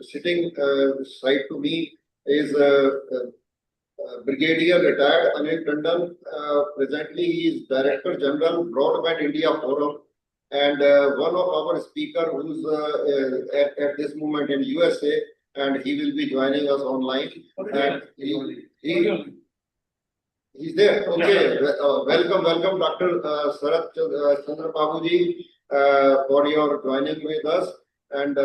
sitting side to me is Brigadier retired Anil Tandon. Presently, he is Director General Broadband India Forum, and one of our speaker who's at this moment in USA, and he will be joining us online. And he's there. Okay, welcome, Dr. Sarat Chandra Babuji, for your joining with us. And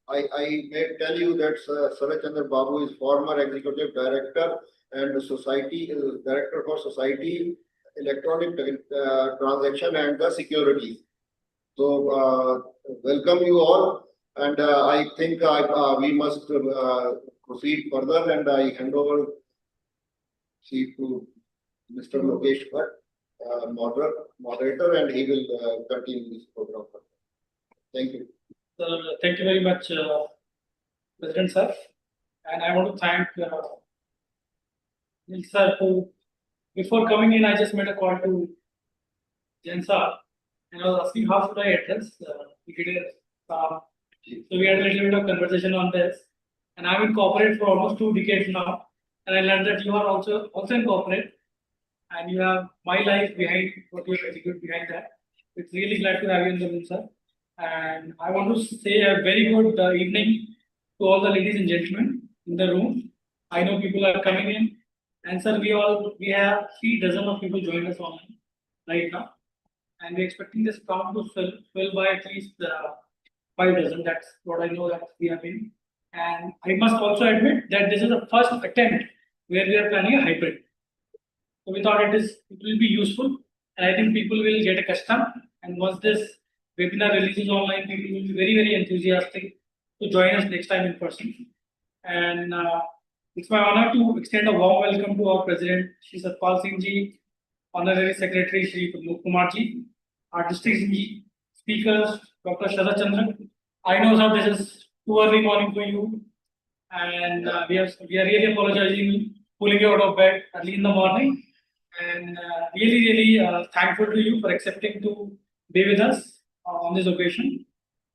I may tell you that Sarat Chandra Babu is former executive director and director for society, electronic transaction and the security. So welcome you all, and I think we must proceed further, and I hand over to Mr. Lokesh Bhatt, moderator, and he will continue this program. Thank you. Thank you very much, President sir. And I want to thank Nil sir who, before coming in, I just made a call to Jen sir, and I was asking how should I address Brigadier. So we had a little bit of conversation on this, and I'm in corporate for almost 2 decades now, and I learned that you are also in corporate, and you have my life behind what you have executed behind that. It's really glad to have you in the room, sir. And I want to say a very good evening to all the ladies and gentlemen in the room. I know people are coming in, and sir, we have 3 dozen of people join us online right now, and we're expecting this count to fill by at least 5 dozen. That's what I know that we have been. And I must also admit that this is the first attempt where we are planning a hybrid. So we thought it will be useful, and I think people will get accustomed. And once this webinar releases online, people will be very, very enthusiastic to join us next time in person. And it's my honor to extend a warm welcome to our President, Shri Satpal Singh Ji, Honorary Secretary, Shri Pramod Kumar Ji, our district speakers, Dr. Sharat Chandra. I know, sir, this is too early morning for you, and we are really apologizing, pulling you out of bed early in the morning, and really thankful to you for accepting to be with us on this occasion.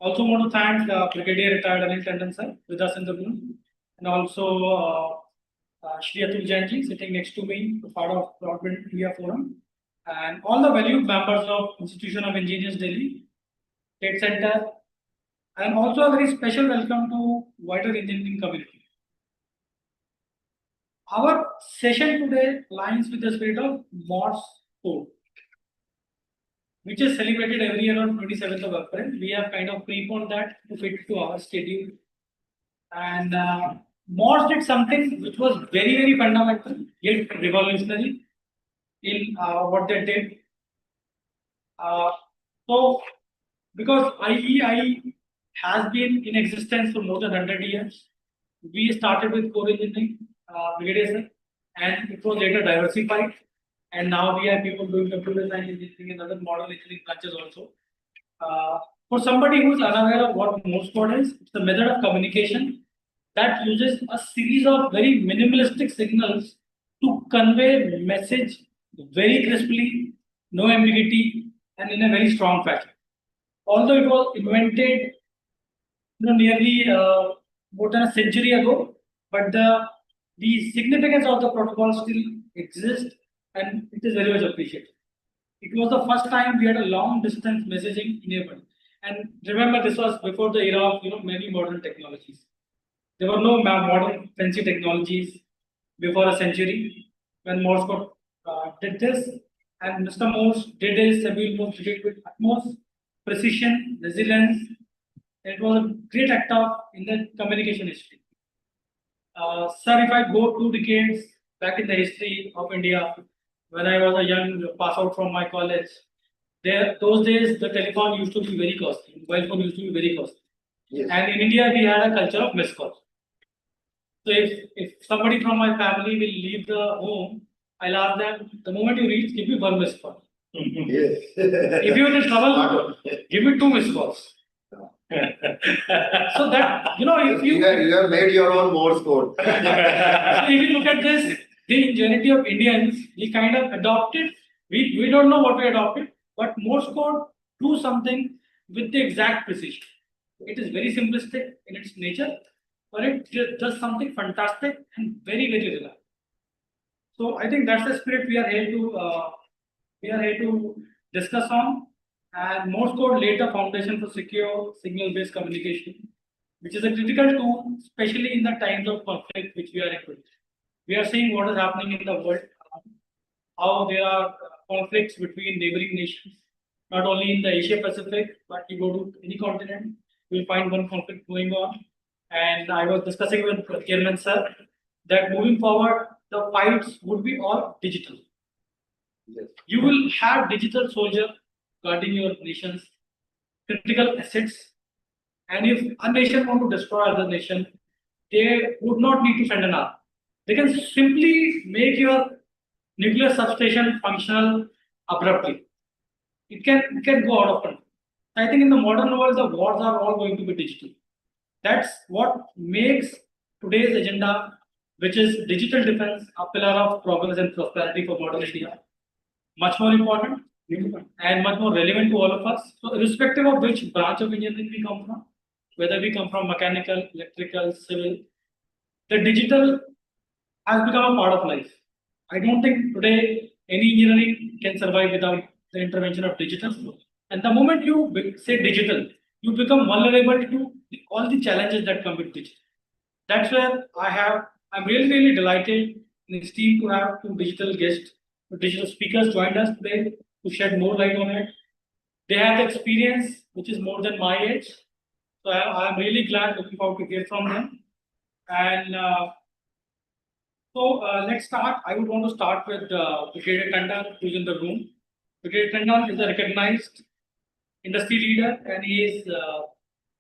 Also want to thank Brigadier retired Anil Tandon sir with us in the room, and also Shri Atul Jain ji sitting next to me, part of Broadband India Forum, and all the valued members of Institution of Engineers Delhi, State Center, and also a very special welcome to wider engineering community. Our session today aligns with the spirit of Morse code, which is celebrated every year on 27th of April. We have kind of preponed that to fit to our schedule. And Morse did something which was very, very fundamental, yet revolutionary in what they did. So, because IEI has been in existence for more than 100 years, we started with core engineering, Brigadier, and it was later diversified. And now we have people doing computer science engineering and other model engineering branches also. For somebody who is unaware of what Morse code is, it's a method of communication that uses a series of very minimalistic signals to convey message very crisply, no ambiguity, and in a very strong fashion. Although it was invented nearly more than a century ago, but the significance of the protocol still exists, and it is very much appreciated. It was the first time we had a long distance messaging enabled. And remember, this was before the era of many modern technologies. There were no modern fancy technologies before a century when Morse code did this. And Mr. Morse did his Samuel Morse did it with utmost precision, resilience. It was a great act in the communication history. Sir, if I go 2 decades back in the history of India, when I was a young pass out from my college, those days the telephone used to be very costly, mobile phone used to be very costly. Yes. And in India, we had a culture of missed calls. So if somebody from my family will leave the home, I'll ask them, the moment you reach, give me 1 missed call. Yes. If you're in trouble, give me 2 missed calls. So that, if you have made your own Morse code. So if you look at this, the ingenuity of Indians, we kind of adopted, we don't know what we adopted, but Morse code do something with the exact precision. It is very simplistic in its nature, but it does something fantastic and very, very reliable. So I think that's the spirit we are here to discuss on. And Morse code laid the foundation for secure signal-based communication, which is a critical tool, especially in the times of conflict which we are in today. We are seeing what is happening in the world, how there are conflicts between neighboring nations, not only in the Asia Pacific, but you go to any continent, you will find one conflict going on. And I was discussing with Chairman Sir that moving forward, the fights would be all digital. Yes. You will have digital soldier guarding your nation's critical assets. And if a nation want to destroy other nation, they would not need to send an army. They can simply make your nuclear substation functional abruptly. It can go out of control. I think in the modern world, the wars are all going to be digital. That's what makes today's agenda, which is digital defense, a pillar of progress and prosperity for modern India, much more important and much more relevant to all of us. So, irrespective of which branch of engineering we come from, whether we come from mechanical, electrical, civil, the digital has become a part of life. I don't think today any engineering can survive without the intervention of digital. And the moment you say digital, you become vulnerable to all the challenges that come with digital. That's where I'm really, really delighted and esteemed to have two digital guests, digital speakers joined us today to shed more light on it. They have the experience which is more than my age. So I'm really glad, looking forward to hear from them. And let's start. I would want to start with Brigadier Tandon, who's in the room. Brigadier Tandon is a recognized industry leader, and he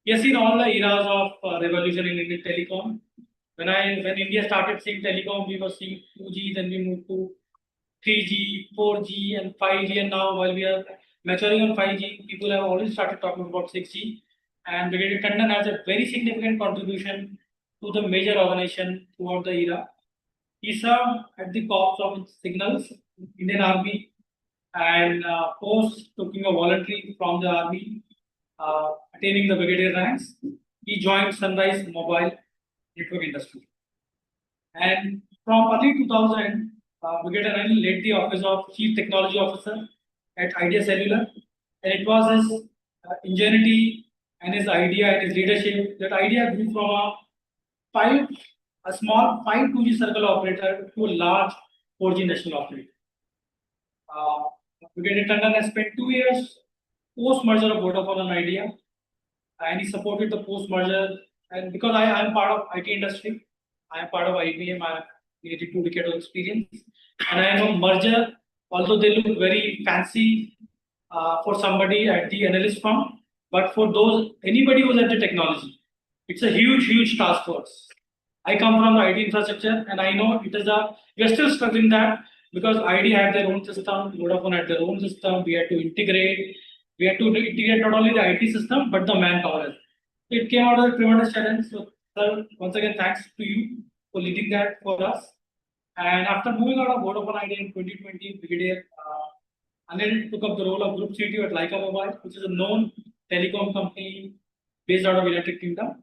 has seen all the eras of revolution in Indian telecom. When India started seeing telecom, we were seeing 2G, then we moved to 3G, 4G, and 5G, and now while we are maturing on 5G, people have already started talking about 6G. And Brigadier Tandon has a very significant contribution to the major organization throughout the era. He served at the Corps of Signals, Indian Army, and post taking a voluntary from the Army, attaining the brigadier ranks. He joined Sunrise Mobile Network Industry. And from early 2000, Brigadier Anil led the office of Chief Technology Officer at Idea Cellular. And it was his ingenuity and his idea and his leadership that Idea grew from a small 5 2G circle operator to a large 4G national operator. Brigadier Tandon has spent 2 years post-merger of Vodafone and Idea, and he supported the post-merger. And because I am part of IT industry, I am part of IBM, I have nearly 2 decades of experience, and I know merger, although they look very fancy for somebody at the analyst firm, but for anybody who's at the technology, it's a huge task force. I come from the IT infrastructure, and I know we are still struggling that because ID had their own system, Vodafone had their own system. We had to integrate not only the IT system but the manpower. It came out as a tremendous challenge. So, sir, once again, thanks to you for leading that for us. And after moving out of Vodafone ID in 2020, Brigadier Anil took up the role of Group CTO at Leica Mobile, which is a known telecom company based out of United Kingdom.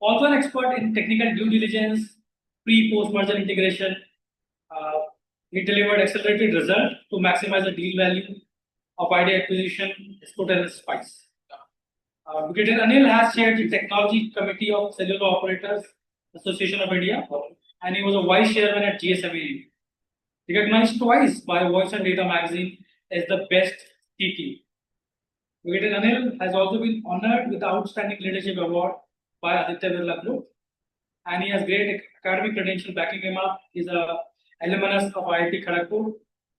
Also an expert in technical due diligence, pre-post-merger integration. He delivered accelerated results to maximize the deal value of Idea acquisition, export and spice. Brigadier Anil has chaired the technology committee of Cellular Operators Association of India, and he was a vice chairman at GSMA. Recognized twice by Voice and Data magazine as the best TT. Brigadier Anil has also been honored with the Outstanding Leadership Award by Aditya Birla Group, and he has great academic credential backing him up. He's a alumnus of IIT Kharagpur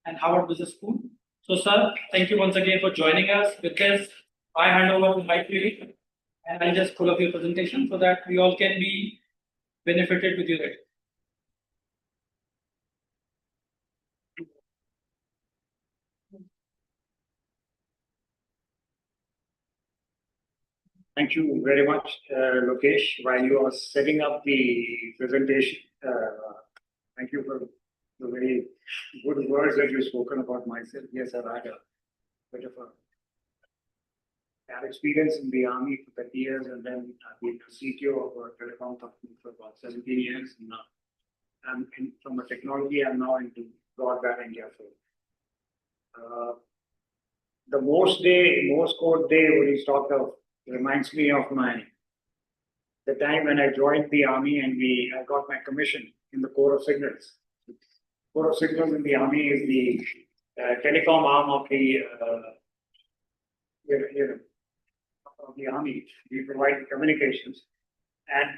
and Harvard Business School. So, sir, thank you once again for joining us. With this, I hand over the mic to you, and I'll just pull up your presentation so that we all can be benefited with your it. Thank you very much, Lokesh. While you are setting up the presentation, thank you for the very good words that you've spoken about myself. Yes, I've had a bit of a I have experience in the army for 30 years, and then I've been a CTO of a telecom company for about 17 years. And now from the technology, I'm now into broadband India. The Morse code day, what he's talked of, reminds me of the time when I joined the army and I got my commission in the Corps of Signals. Corps of Signals in the army is the telecom arm of the army. We provide communications. And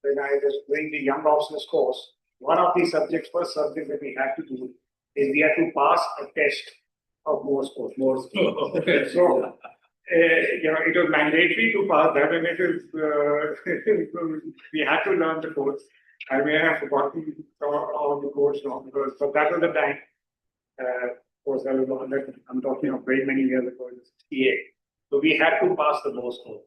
when I was doing the young officers course, one of the first subjects that we had to do is we had to pass a test of Morse code. Okay. So, it was mandatory to pass that, and it is, we had to learn the codes. I may have forgotten all the codes now, but that was the time. Of course, I'm talking of very many years ago, in 68. So we had to pass the Morse code.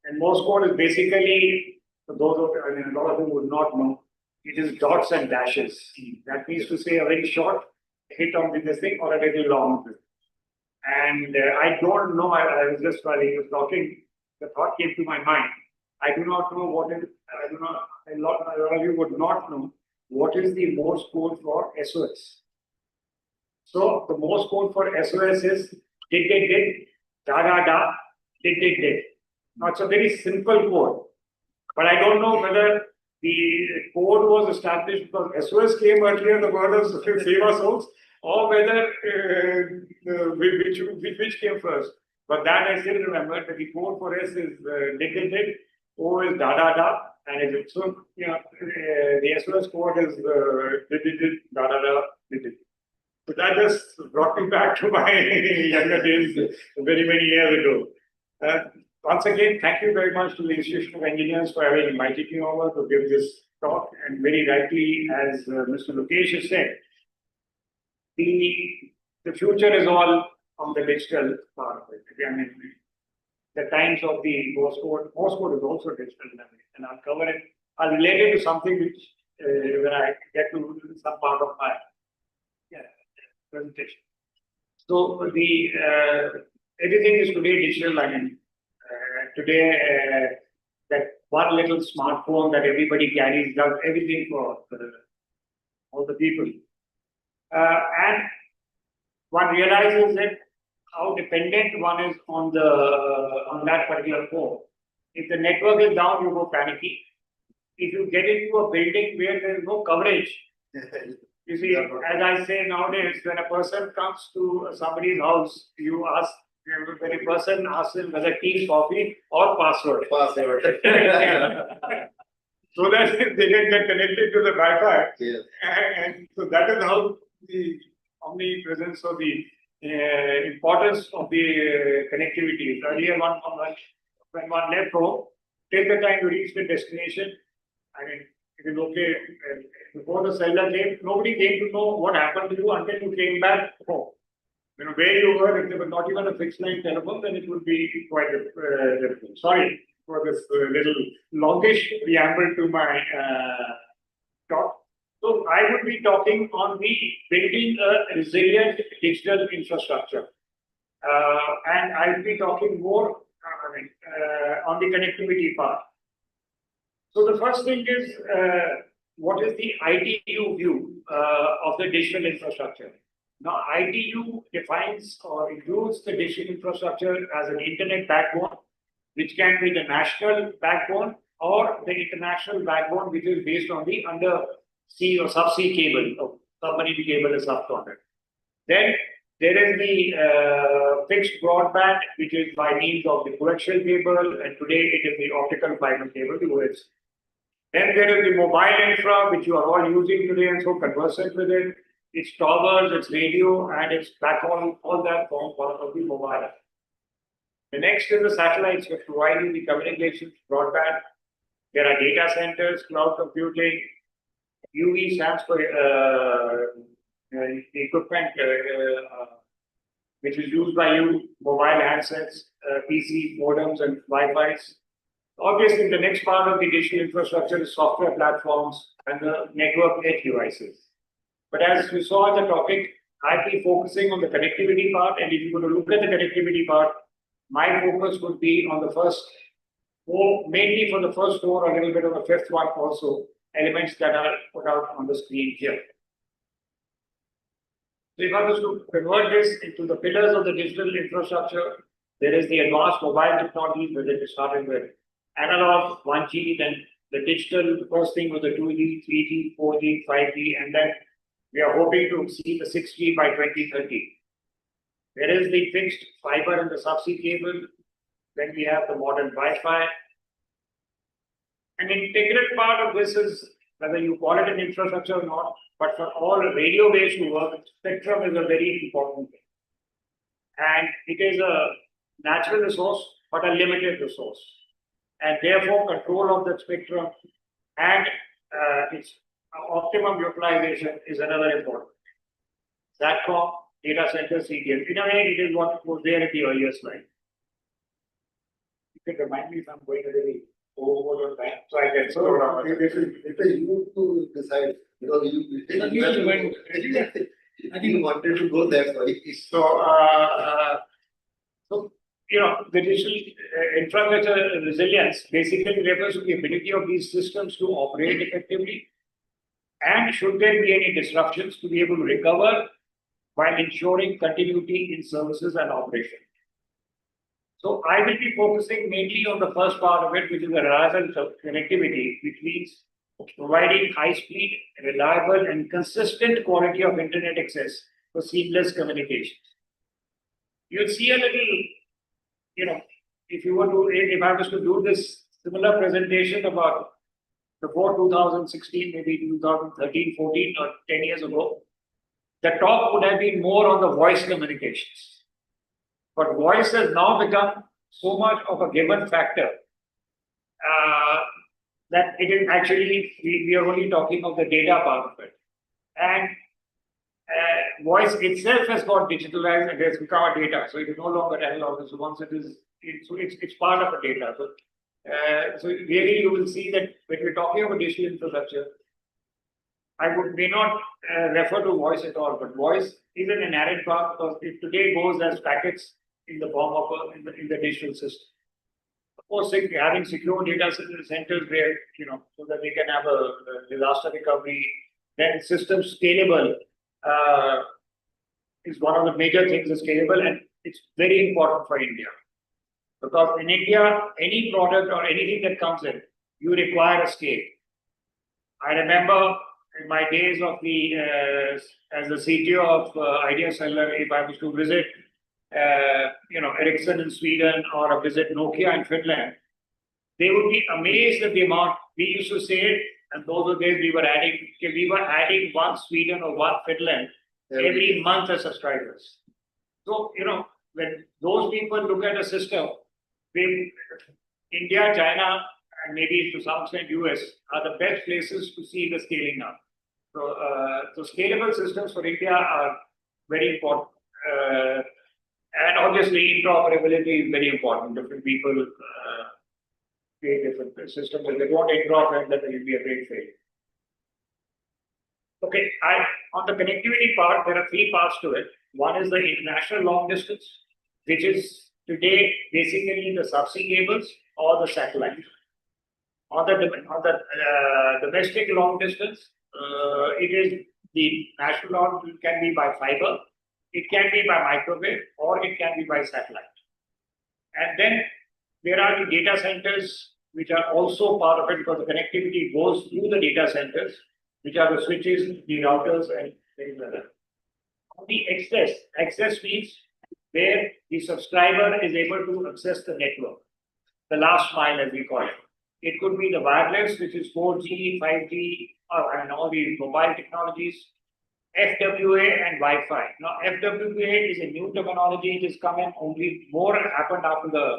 And Morse code is basically, for those of you, a lot of you would not know, it is dots and dashes. That means to say a very short hit on this thing or a little long. And I don't know, I was just while he was talking, the thought came to my mind. I do not know a lot of you would not know what is the Morse code for SOS. So the Morse code for SOS is did, da, da, da, did. Now it's a very simple code, but I don't know whether the code was established because SOS came earlier, the word of save our souls, or whether which came first. But that I still remember that the code for S is did, O is da, and so the SOS code is did, da, did. So that just brought me back to my younger days, very many years ago. Once again, thank you very much to the Institution of Engineers for having invited me over to give this talk. And very rightly, as Mr. Lokesh has said, the future is all on the digital part of it. I mean, the times of the Morse code is also digital, and I'll cover it. I'll relate it to something which, when I get to some part of my presentation. So everything is today digital. I mean, today that one little smartphone that everybody carries does everything for all the people. And one realizes that how dependent one is on that particular phone. If the network is down, you go panicky. If you get into a building where there is no coverage, you see, as I say nowadays, when a person comes to somebody's house, you ask, when a person asks him whether tea, coffee, or password. So that they can get connected to the Wi-Fi. Yes. And so that is how the omnipresence of the importance of the connectivity. Earlier, when one left home, till the time you reach the destination, I mean, it is okay. Before the cellular came, nobody came to know what happened to you until you came back home. Where you were, if there was not even a fixed line telephone, then it would be quite difficult. Sorry for this little longish preamble to my talk. So I would be talking on the building a resilient digital infrastructure. And I will be talking more on the connectivity part. So the first thing is, what is the ITU view of the digital infrastructure? Now, ITU defines or includes the digital infrastructure as an internet backbone, which can be the national backbone or the international backbone, which is based on the undersea or subsea cable, or submarine cable is subcontinent. Then there is the fixed broadband, which is by means of the coaxial cable, and today it is the optical fiber cable, the OFC. Then there is the mobile infra, which you are all using today and so conversant with it. Its towers, its radio, and its backhaul, all that form part of the mobile. The next is the satellites, which provide you the communications, broadband. There are data centers, cloud computing. UV stands for the equipment which is used by you, mobile handsets, PC, modems, and Wi-Fi's. Obviously, the next part of the digital infrastructure is software platforms and the network edge devices. But as we saw in the topic, I'll be focusing on the connectivity part, and if you were to look at the connectivity part, my focus would be on the first four, mainly for the first four, a little bit of the fifth one also, elements that are put out on the screen here. So if I was to convert this into the pillars of the digital infrastructure, there is the advanced mobile technologies, where it started with analog, 1G, then the digital, the first thing was the 2G, 3G, 4G, 5G, and then we are hoping to see the 6G by 2030. There is the fixed fiber and the subsea cable. Then we have the modern Wi-Fi. An integral part of this is, whether you call it an infrastructure or not, but for all radio waves to work, spectrum is a very important thing. And it is a natural resource, but a limited resource. And therefore, control of the spectrum and its optimum utilization is another important thing. SATCOM, data center, CDN. In a way, it is what was there at the earlier slide. You can remind me if I'm going to really over time, so I can slow down. It is you to decide, because you. I think You wanted to go there, sorry. So, you know, the digital infrastructure resilience basically refers to the ability of these systems to operate effectively, and should there be any disruptions, to be able to recover while ensuring continuity in services and operation. So I will be focusing mainly on the first part of it, which is the reliable connectivity, which means providing high speed, reliable and consistent quality of internet access for seamless communications. You'll see a little, you know, if I was to do this similar presentation about before 2016, maybe 2013, 14 or 10 years ago, the talk would have been more on the voice communications. But voice has now become so much of a given factor that it is actually, we are only talking of the data part of it. And voice itself has got digitalized and has become a data. So it is no longer analog. So once it's part of a data. So really you will see that when we're talking about digital infrastructure, may not refer to voice at all, but voice is an inherent part, because it today goes as packets in the form of in the digital system. Of course, having secure data centers where, you know, so that we can have a disaster recovery, then system scalable is one of the major things, is scalable, and it's very important for India. Because in India, any product or anything that comes in, you require a scale. I remember in my days of the as the CTO of Idea Cellular, if I was to visit you know, Ericsson in Sweden or visit Nokia in Finland, they would be amazed at the amount. We used to say it, and those were days we were adding one Sweden or one Finland every month as subscribers. So, you know, when those people look at a system, India, China, and maybe to some extent US are the best places to see the scaling up. So scalable systems for India are very important. And obviously interoperability is very important. Different people create different systems. If they don't interoperate, then there will be a great failure. Okay, on the connectivity part, there are three parts to it. One is the international long distance, which is today basically the subsea cables or the satellite. On the domestic long distance, it is the national long. It can be by fiber, it can be by microwave, or it can be by satellite. And then there are the data centers, which are also part of it, because the connectivity goes through the data centers, which are the switches, the routers, and things like that. On the access means where the subscriber is able to access the network, the last mile as we call it. It could be the wireless, which is 4G, 5G, and all the mobile technologies, FWA and Wi-Fi. Now, FWA is a new terminology. It is coming, only more happened after the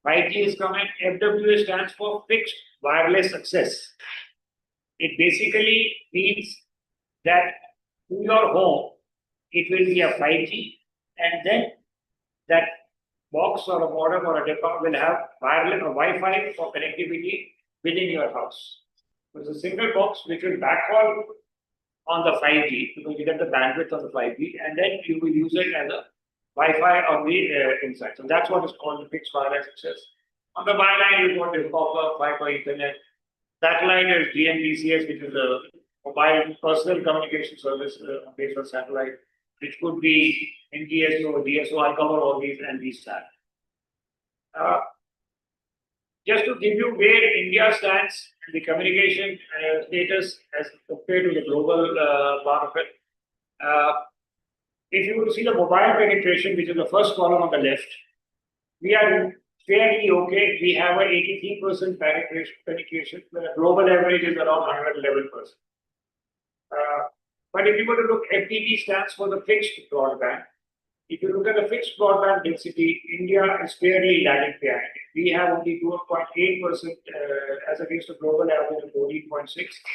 5G is coming. FWA stands for fixed wireless access. It basically means that to your home, it will be a 5G, and then that box or a modem or a device will have wireless or Wi-Fi for connectivity within your house. So it's a single box which will backhaul on the 5G, because you get the bandwidth on the 5G, and then you will use it as a Wi-Fi on the inside. So that's what is called the fixed wireless access. On the wireline, you got the copper, fiber, Ethernet. Satellite is GNBCS, which is a mobile personal communication service based on satellite, which could be NGSO, DSO. I'll cover all these and these stats. Just to give you where India stands in the communication status as compared to the global part of it. If you see the mobile penetration, which is the first column on the left, we are fairly okay. We have an 83% penetration, where the global average is around 111%. But if you were to look, FDD stands for the fixed broadband. If you look at the fixed broadband density, India is fairly lagging behind. We have only 2.8% as against the global average of 14.6%,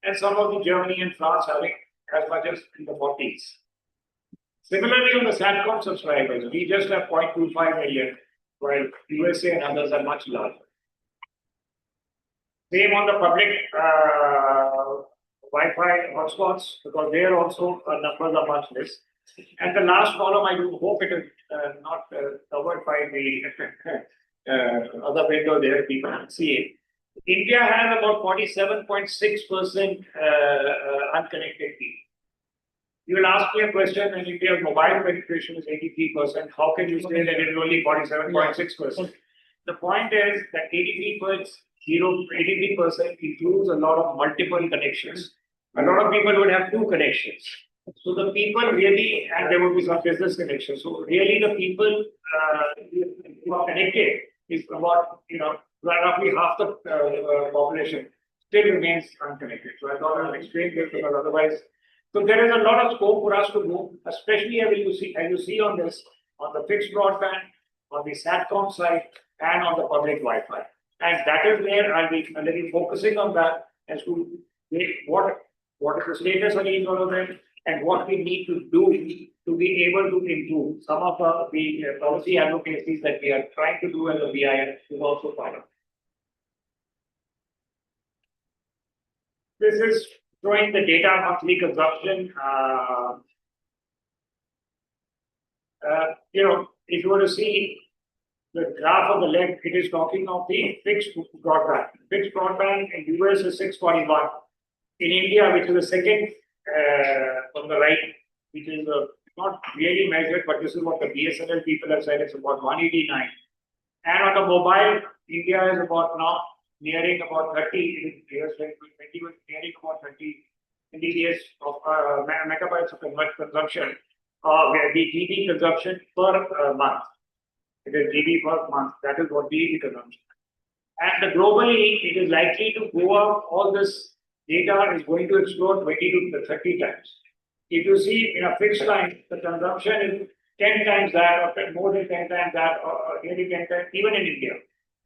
and some of the Germany and France having as much as in the 40s. Similarly, on the Satcom subscribers, we just have 0.25 million, while USA and others are much larger. Same on the public Wi-Fi hotspots, because there also numbers are much less. And the last column, I do hope it is not covered by the other window there, people can see it. India has about 47.6% unconnected people. You will ask me a question, and India's mobile penetration is 83%. How can you say that it is only 47.6%? The point is that 83% includes a lot of multiple connections. A lot of people would have two connections. So the people really, and there would be some business connections. So really the people who are connected is about, roughly half the population still remains unconnected. So I thought I would explain this, because otherwise, so there is a lot of scope for us to move, especially as you see on this, on the fixed broadband, on the Satcom side, and on the public Wi-Fi. And that is where I'll be focusing on that as to what is the status of each one of them, and what we need to do to be able to improve. Some of the policy advocacies that we are trying to do as a BIS is also part of. This is showing the data monthly consumption. If you were to see the graph on the left, it is talking of the fixed broadband. Fixed broadband in US is 641. In India, which is the second on the right, which is not really measured, but this is what the BSNL people have said, it's about 189. And on the mobile, India is about now nearing about 30 years, nearing about 30 Mbps of megabytes of consumption, where the GB consumption per month. It is GB per month. That is what the consumption. And globally, it is likely to go up. All this data is going to explode 20 to 30 times. If you see in a fixed line, the consumption is 10 times that, or more than 10 times that, or nearly 10 times, even in India.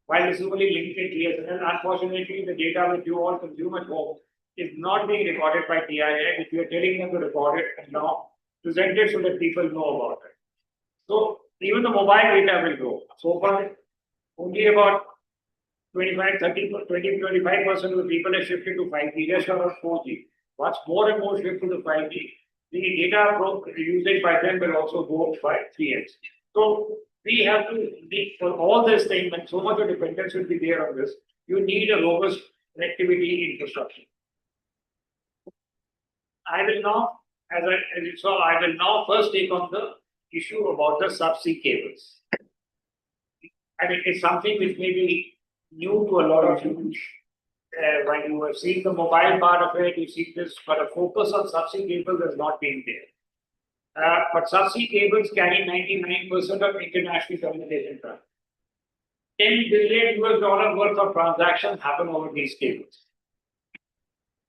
While this is only limited TSNL, unfortunately, the data which you all consume at home is not being recorded by TIA, which we are telling them to record it and now present it so that people know about it. So even the mobile data will grow. So far, only about 25% of the people have shifted to 5G, rest are 4G. Once more and more shift to the 5G, the data usage by them will also go by 3x. So we have to need for all this thing, when so much of dependence will be there on this, you need a robust connectivity infrastructure. I will now, as you saw, I will now first take on the issue about the subsea cables. And it is something which may be new to a lot of you. When you have seen the mobile part of it, you see this, but a focus on subsea cables has not been there. But subsea cables carry 99% of international communication traffic. $10 billion worth of transactions happen over these cables.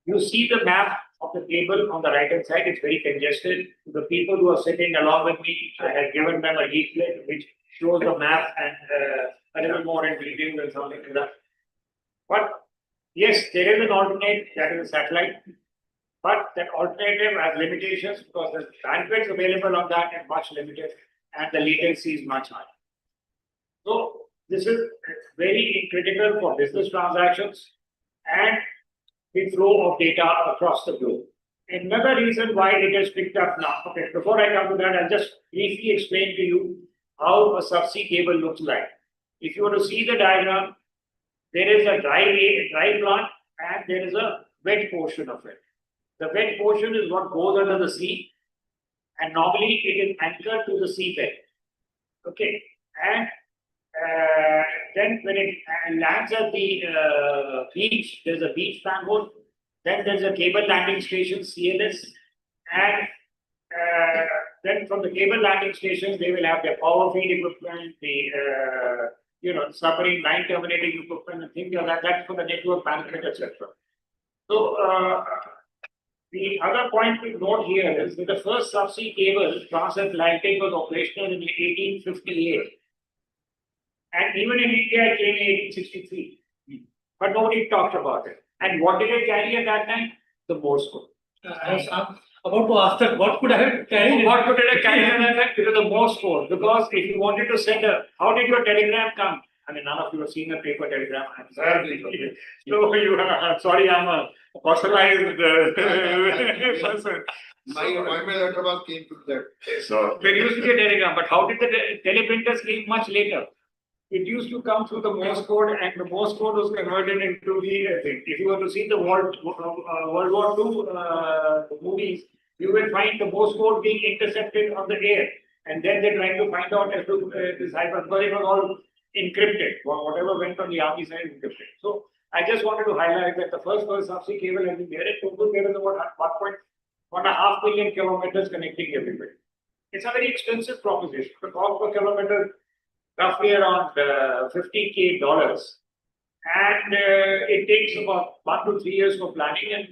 You see the map of the cable on the right hand side, it's very congested. The people who are sitting along with me, I have given them a leaflet which shows the map and a little more in detail and something like that. But yes, there is an alternate, that is a satellite. But that alternative has limitations because the bandwidth available on that is much limited and the latency is much higher. So this is very critical for business transactions and the flow of data across the globe. another reason why it is picked up now. Okay, before I come to that, I'll just briefly explain to you how a subsea cable looks like. If you want to see the diagram, there is a dry plant and there is a wet portion of it. The wet portion is what goes under the sea, and normally it is anchored to the seabed. Okay, and then when it lands at the beach, there's a beach manhole. Then there's a cable landing station, CLS, and then from the cable landing stations, they will have their power feed equipment, the submarine line terminating equipment, and things like that. That's for the network management, etc. So the other point to note here is that the first subsea cable, transatlantic, was operational in 1858. And even in India, it came in 1863. But nobody talked about it. And what did it carry at that time? The Morse code. I was about to ask that, what could I have carried? What could it carry at that time? It was the Morse code. Because if you wanted to send how did your telegram come? I mean, none of you have seen a paper telegram. So you are, sorry, I'm a fossilized person. My letter was came to that. So there used to be a telegram, but how did the teleprinters came much later? It used to come through the Morse code, and the Morse code was converted into the thing. If you were to see the World War II movies, you will find the Morse code being intercepted on the air, and then they're trying to find out as to decipher, because it was all encrypted. Whatever went on the army side is encrypted. So I just wanted to highlight that the first subsea cable has been there. In total, there is about 1.5 million kilometers connecting everybody. It's a very expensive proposition. The cost per kilometer roughly around $50,000, and it takes about 1 to 3 years for planning, and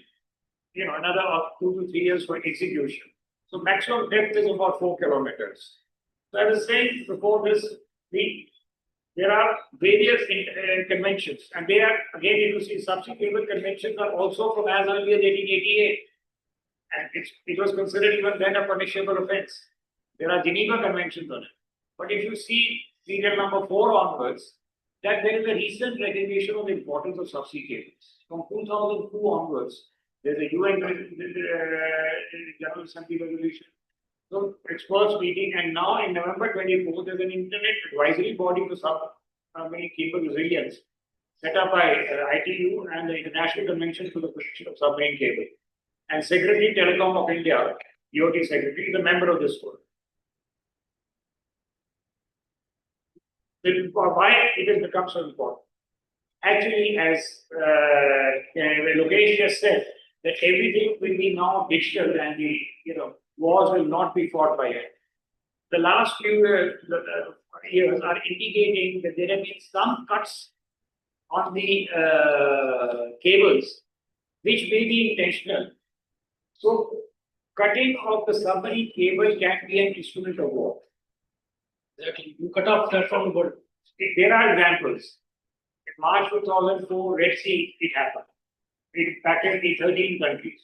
another 2 to 3 years for execution. So maximum depth is about 4 kilometers. So I was saying before this, there are various conventions, and they are, again, if you see, subsea cable conventions are also from as early as 1888, and it was considered even then a punishable offense. There are Geneva conventions on it, but if you see serial number 4 onwards, that there is a recent recognition of the importance of subsea cables. From 2002 onwards, there's a UN General Assembly resolution. So experts meeting, and now in November 24, there's an Internet Advisory Body for submarine cable resilience set up by ITU and the International Convention for the Protection of Submarine Cable. And Secretary Telecom of India, DOT Secretary, is a member of this forum. Why it has become so important? Actually, as Lokesh just said, that everything will be now digital, and the wars will not be fought by it. The last few years are indicating that there have been some cuts on the cables, which may be intentional. So, cutting of the submarine cable can be an instrument of war. Exactly. You cut off that from the world. There are examples. In March 2004, Red Sea, it happened. It impacted the 13 countries.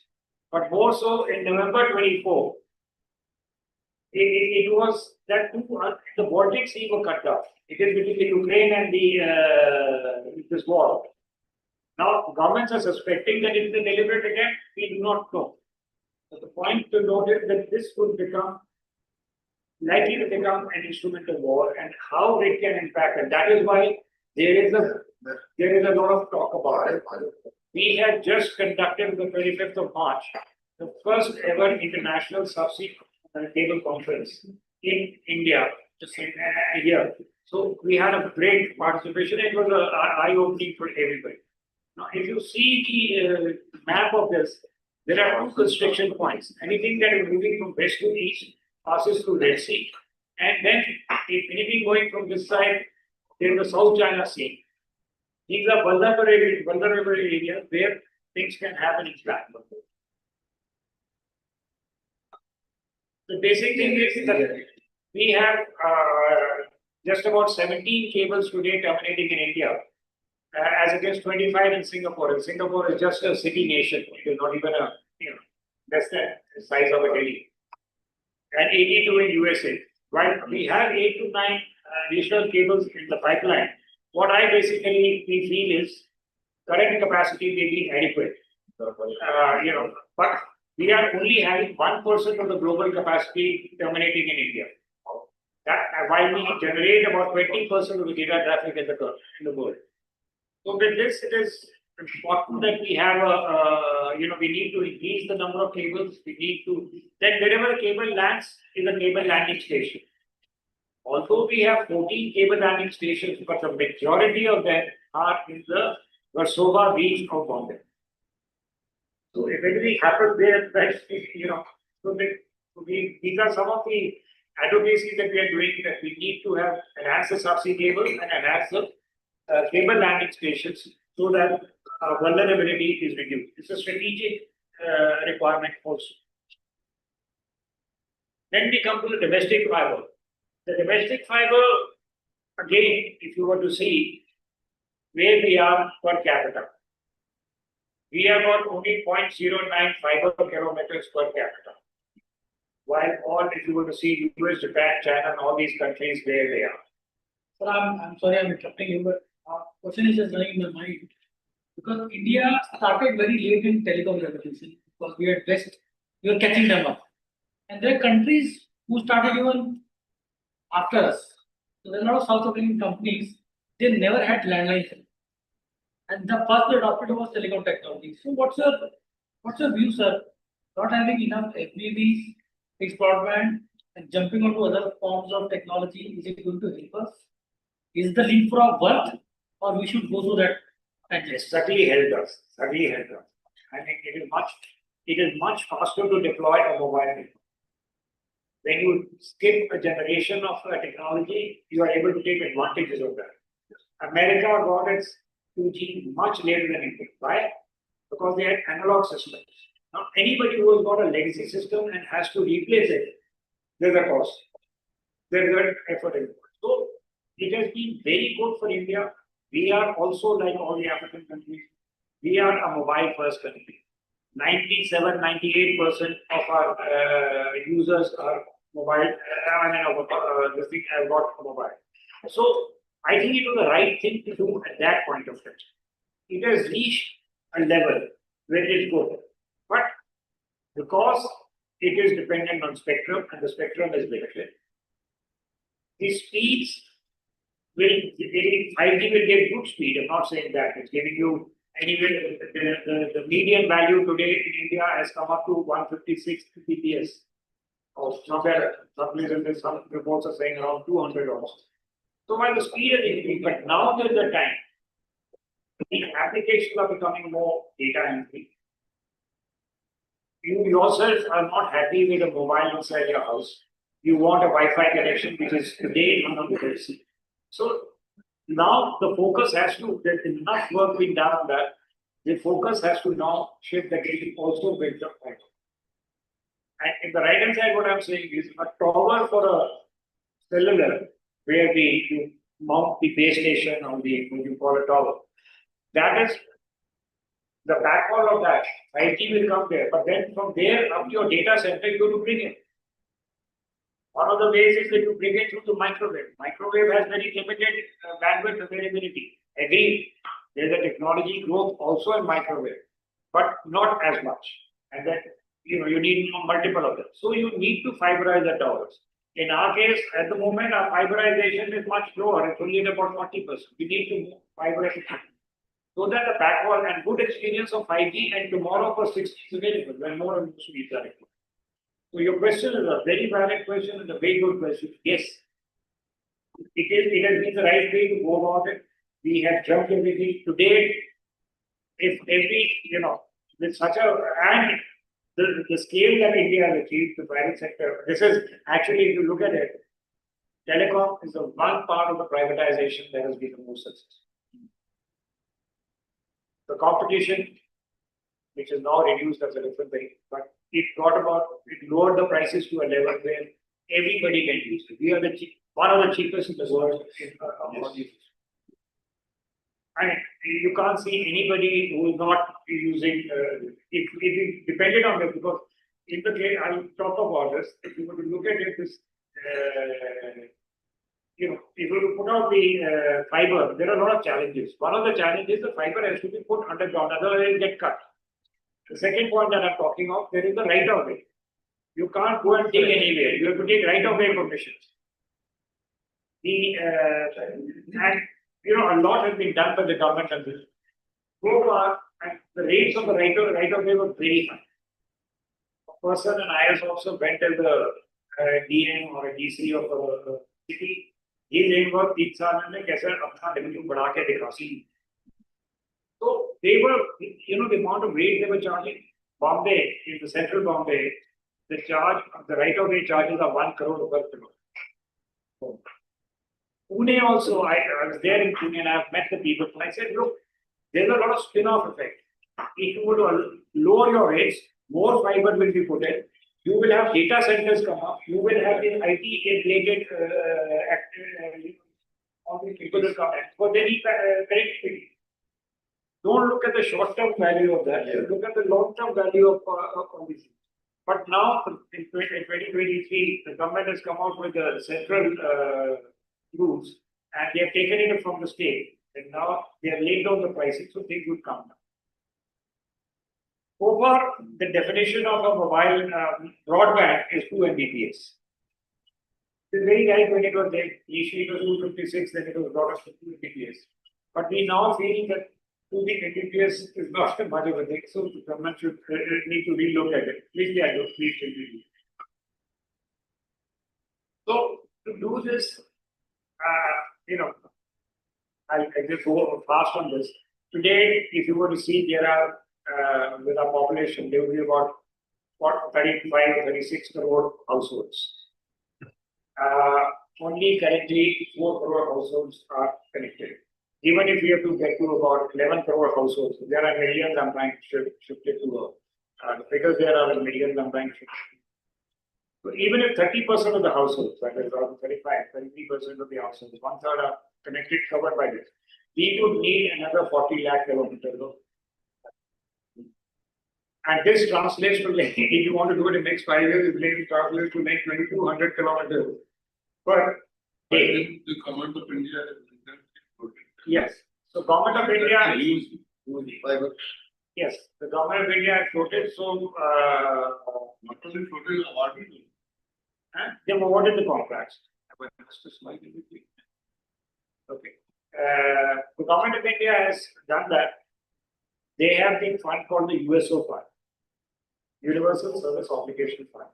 But more so in November 24, it was that the Baltic Sea were cut off. It is between the Ukraine and this war. Now, governments are suspecting that it is a deliberate attack. We do not know. But the point to note is that this could become likely to become an instrument of war, and how it can impact, and that is why there is a lot of talk about it. We had just conducted the 25th of March, the first ever international subsea cable conference in India, just here. So we had a great participation. It was eye-opening for everybody. Now, if you see the map of this, there are 2 constriction points. Anything that is moving from west to east passes through Red Sea, and then if anything going from this side, there is the South China Sea. These are vulnerable areas where things can happen in flat. The basic thing is that we have just about 17 cables today terminating in India, as against 25 in Singapore. And Singapore is just a city nation. It is not even a, less than the size of a Delhi. And 82 in USA. While we have 8 to 9 additional cables in the pipeline, what I basically feel is current capacity may be adequate. But we are only having 1% of the global capacity terminating in India. That while we generate about 20% of the data traffic in the world. So with this, it is important that we have we need to increase the number of cables. We need to, then wherever a cable lands is a cable landing station. Although we have 14 cable landing stations, but the majority of them are in the Versova beach of Bombay. So if anything happens there, that's, these are some of the advocacy that we are doing, that we need to have enhance the subsea cable and enhance the cable landing stations so that vulnerability is reduced. It's a strategic requirement also. Then we come to the domestic fiber. The domestic fiber, again, if you were to see where we are per capita, we have got only 0.09 fiber kilometers per capita. While all, if you were to see US, Japan, China, and all these countries, where they are. Sir, I'm sorry I'm interrupting you, but question is just running in my mind. Because India started very late in telecom revolution, because we are catching them up. And there are countries who started even after us. So there are a lot of South African companies, they never had landlines. And the first they adopted was telecom technology. So what's your view, sir? Not having enough FBBs, fixed broadband, and jumping onto other forms of technology, is it going to help us? Is the leapfrog worth, or we should go through that? It certainly helped us. Certainly helped us. I think it is much faster to deploy a mobile network. When you skip a generation of technology, you are able to take advantages of that. America got its 2G much later than India. Why? Because they had analog systems. Now, anybody who has got a legacy system and has to replace it, there's a cost. There's an effort involved. So, it has been very good for India. We are also, like all the African countries, we are a mobile first country. 97-98% of our users are mobile, this thing has got mobile. So, I think it was the right thing to do at that point of time. It has reached a level where it is good. But because it is dependent on spectrum and the spectrum is limited, the speeds will, 5G will give good speed. I'm not saying that. It's giving you anyway, the median value today in India has come up to 156 Mbps. Or somewhere, some reports are saying around 200 almost. So while the speed is increasing, but now there's a time. The applications are becoming more data hungry. You yourself are not happy with a mobile inside your house. You want a Wi-Fi connection, which is today not the case. So now the focus has to, there's enough work being done on that. The focus has to now shift that it also build up fiber. And in the right hand side, what I'm saying is a tower for a cellular, where you mount the base station on the, what you call a tower. That is the backhaul of that. 5G will come there, but then from there up to your data center, you have to bring it. One of the ways is that you bring it through the microwave. Microwave has very limited bandwidth availability. Agreed. There's a technology growth also in microwave, but not as much. And then you need multiple of them. So you need to fiberize the towers. In our case, at the moment, our fiberization is much lower. It's only at about 40%. We need to fiberize it. So that the backhaul and good experience of 5G and tomorrow for 6G is available when more and more speeds are required. So your question is a very valid question and a very good question. Yes, it has been the right way to go about it. We have jumped everything. Today, if every, with such a, and the scale that India has achieved, the private sector, this is actually, if you look at it, telecom is the one part of the privatization that has been the most successful. The competition, which is now reduced as a different thing, but it lowered the prices to a level where everybody can use it. We are one of the cheapest in the world. And you can't see anybody who is not using, if it depended on this, because in the case, I'll talk about this, if you were to look at it, this, if you were to put out the fiber, there are a lot of challenges. One of the challenges, the fiber has to be put underground, otherwise it will get cut. The second point that I'm talking of, there is a right of way. You can't go and take anywhere. You have to take right of way permissions. And you know, a lot has been done by the government on this. So far, and the rates of the right of way were very high. A person and I have also went as a DM or a DC of a city. ये labour 3 साल में कैसे अपना revenue बढ़ा के दिखा सी. So they were, you know, the amount of rate they were charging. Bombay, in the central Bombay, the right of way charges are 1 crore per kilo. Pune also, I was there in Pune and I've met the people. I said, look, there's a lot of spin-off effect. If you would lower your rates, more fiber will be put in. You will have data centers come up. You will have the IT-related all these people will come in. So they need connectivity. Don't look at the short-term value of that. Look at the long-term value of this. But now, in 2023, the government has come out with the central rules, and they have taken it from the state. And now they have laid down the pricing, so things would come down. So far, the definition of a mobile broadband is 2 Mbps. It's very right when it was there. Initially, it was 256, then it was brought up to 2 Mbps. But we now feel that 2 Mbps is not much of a thing, so the government should need to relook at it. Please, please continue. So, to do this, you know, I'll just go fast on this. Today, if you were to see, there are, with our population, there will be about 35, 36 crore households. Only currently 4 crore households are connected. Even if we have to get to about 11 crore households, there are millions I'm trying to shift it to because there are millions I'm trying to shift. So even if 30% of the households, that is around 33% of the households, 1/3 are connected, covered by this, we would need another 40 lakh kilometers. And this translates to, if you want to do it in the next 5 years, it translates to make 2,200 kilometers per day. The government of India has Yes. So government of India, Fiber. yes, the government of India has floated. So not only floated, awarded. they've awarded the contracts. Okay. The government of India has done that. They have the fund called the USO fund, Universal Service Obligation Fund.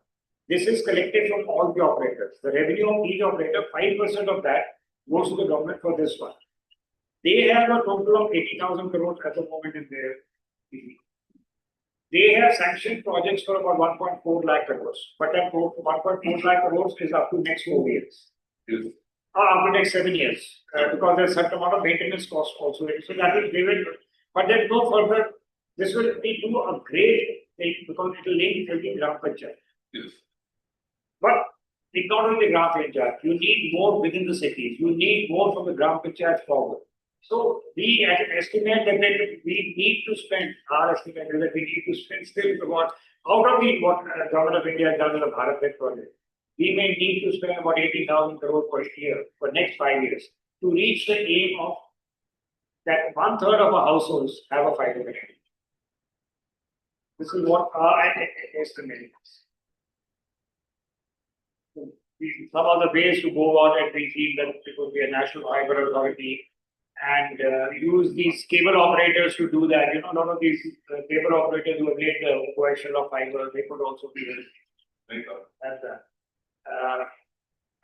This is collected from all the operators. The revenue of each operator, 5% of that goes to the government for this fund. They have a total of 80,000 crores at the moment in their PV. They have sanctioned projects for about 1.4 lakh crores. But that 1.4 lakh crores is up to next 4 years. Yes. Up to next 7 years. Because there's a certain amount of maintenance cost also. So that will, they will, but there's no further, this will be do a great thing because it will link every Gram Panchayat. Yes. But it's not only Gram Panchayat, you need more within the cities, you need more from the Gram Panchayat forward. So we estimate that we need to spend, our estimate is that we need to spend still about, out of the what Government of India has done with the BharatNet project, we may need to spend about 80,000 crores per year for next 5 years to reach the aim of that 1/3 of our households have a fiber connection. This is what our estimate is. Some of the ways to go about it, we feel that it would be a national fiber authority and use these cable operators to do that. You know, a lot of these cable operators who have laid the coaxial of fiber, they could also be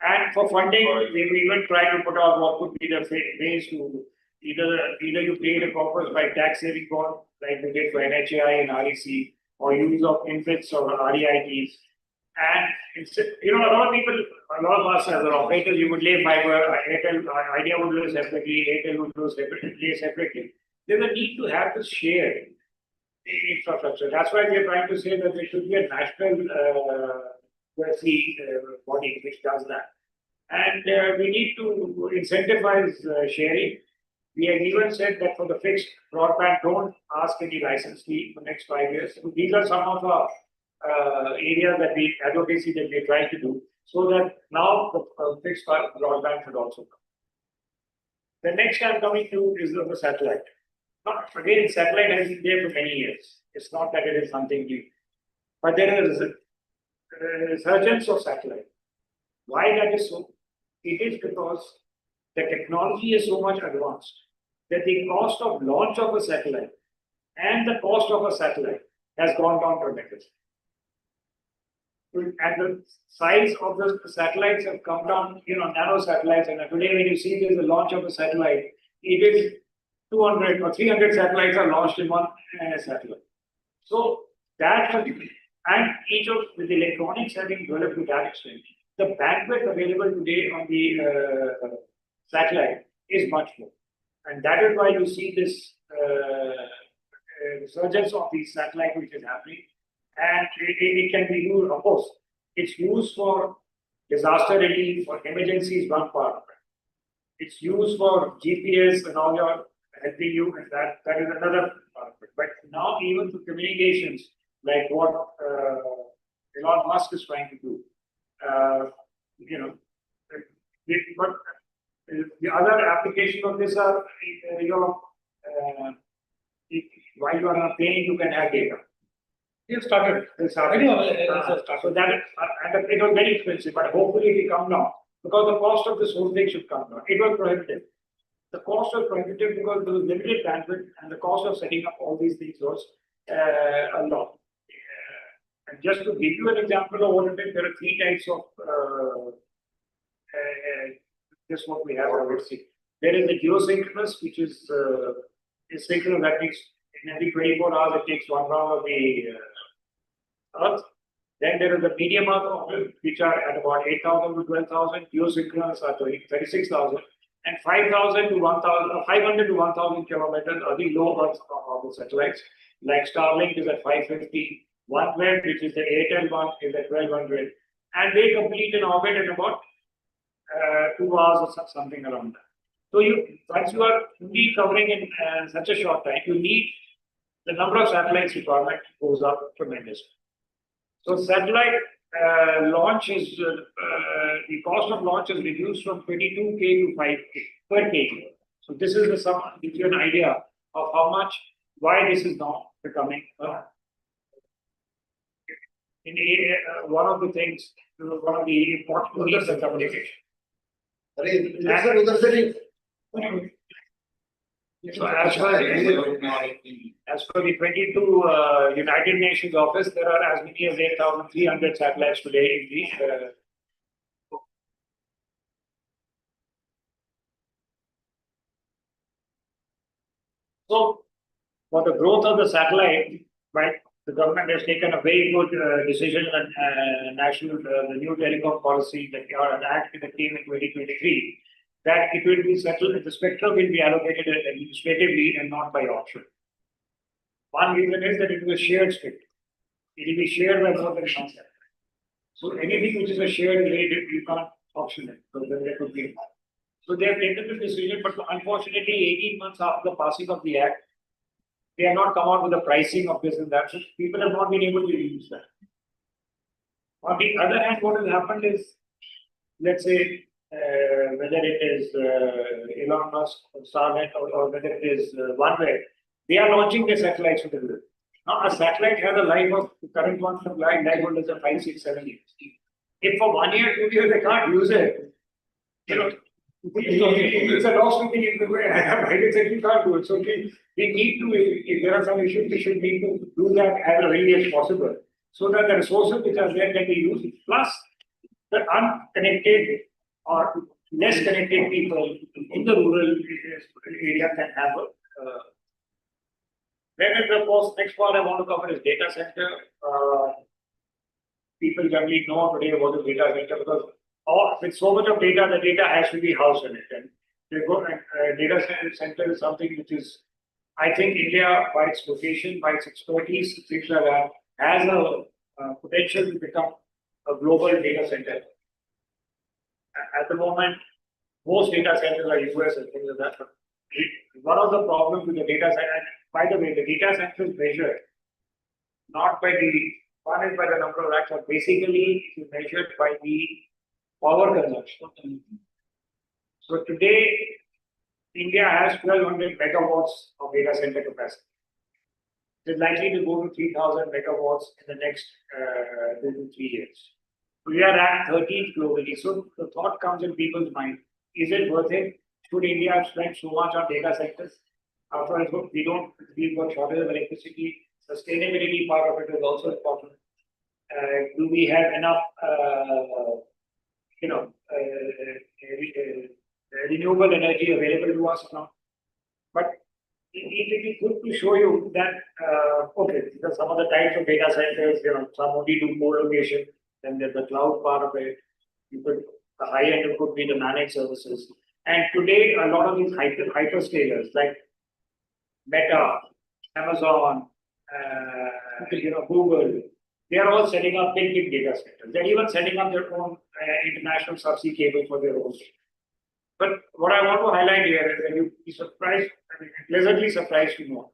and for funding, we will even try to put out what could be the ways to either you pay the corpus by tax saving bond, like we did for NHAI and REC, or use of InfITs or REITs. And it's, you know, a lot of us as an operator, you would lay fiber, Airtel, Idea would lay separately, Airtel would lay separately. There's a need to have this shared infrastructure. That's why we are trying to say that there should be a national body which does that. And we need to incentivize sharing. We have even said that for the fixed broadband, don't ask any license fee for next 5 years. So these are some of our areas that we advocacy that we are trying to do, so that now the fixed broadband should also come. The next I'm coming to is of the satellite. Again, satellite has been there for many years. It's not that it is something new. But there is a resurgence of satellite. Why that is so? It is because the technology is so much advanced that the cost of launch of a satellite and the cost of a satellite has gone down tremendously. And the size of the satellites have come down, nano satellites. And today, when you see there's a launch of a satellite, it is 200 or 300 satellites are launched in one satellite. So that, and each of the electronics having developed to that extent, the bandwidth available today on the satellite is much more. And that is why you see this resurgence of the satellite which is happening. And it can be used, of course, it's used for disaster relief, for emergencies, one part of it. It's used for GPS and all your helping you, and that is another part of it. But now, even for communications, like what Elon Musk is trying to do, but the other application of this are, while you are on a plane, you can have data. It started. I know, so that is, and it was very expensive, but hopefully it will come down because the cost of this whole thing should come down. It was prohibitive. The cost was prohibitive because there was limited bandwidth, and the cost of setting up all these things was a lot. And just to give you an example of what it is, there are three types of this what we have already seen. There is the geosynchronous, which is synchronous, that means in every 24 hours it takes one round of the Earth. Then there is the medium Earth orbit, which are at about 8,000 to 12,000. Geosynchronous are 36,000, and 5,000 to 1,000, 500 to 1,000 kilometers are the low Earth orbit satellites. Like Starlink is at 550. OneWeb, which is the Airtel one, is at 1,200, and they complete an orbit in about 2 hours or something around that. So once you are only covering in such a short time, you need the number of satellites requirement goes up tremendously. So satellite launch is the cost of launch is reduced from 22K to 5K per kg. So this is the sum, gives you an idea of how much, why this is now becoming one of the things, one of the important needs of communication. So as per the 22 United Nations office, there are as many as 8,300 satellites today in the so for the growth of the satellite, right, the government has taken a very good decision on the new telecom policy, an act that came in 2023, that it will be settled, the spectrum will be allocated administratively and not by auction. One reason is that it was shared spectrum. It will be shared by more than one satellite. So anything which is a shared rate, you can't auction it, because then there could be. So they have taken the decision, but unfortunately, 18 months after the passing of the act, they have not come out with the pricing of this and that. So people have not been able to use that. On the other hand, what has happened is, let's say, whether it is Elon Musk or Starlink or whether it is OneWeb, they are launching their satellites for the grid. Now, a satellite has a life of, the current ones have life is 5, 6, 7 years. If for 1 year, 2 years they can't use it, it's a loss to the right, you can't do it. So we need to, if there are some issues, we should need to do that as early as possible, so that the resources which are there can be used, plus the unconnected or less connected people in the rural area can have a then of course, next part I want to cover is data center. People generally know today what is data center, because with so much of data, the data has to be housed in it. And data center is something which is, I think India, by its location, by its expertise, things like that, has a potential to become a global data center. At the moment, most data centers are US and things like that. But one of the problems with the data center, and by the way, the data center is measured not by one is by the number of racks, but basically it is measured by the power consumption. So today, India has 1,200 megawatts of data center capacity. It is likely to go to 3,000 megawatts in the next 2 to 3 years. We are at 13th globally. So the thought comes in people's mind, is it worth it? Should India have spent so much on data centers? After all, we've got shortage of electricity. Sustainability part of it is also important. Do we have enough, renewable energy available to us now? But it will be good to show you that, okay, there's some of the types of data centers, some only do co-location, then there's the cloud part of it. The high end could be the managed services. And today, a lot of these hyperscalers like Meta, Amazon, Google, they are all setting up big data centers. They're even setting up their own international subsea cable for their own. But what I want to highlight here is that you'll be surprised, pleasantly surprised to know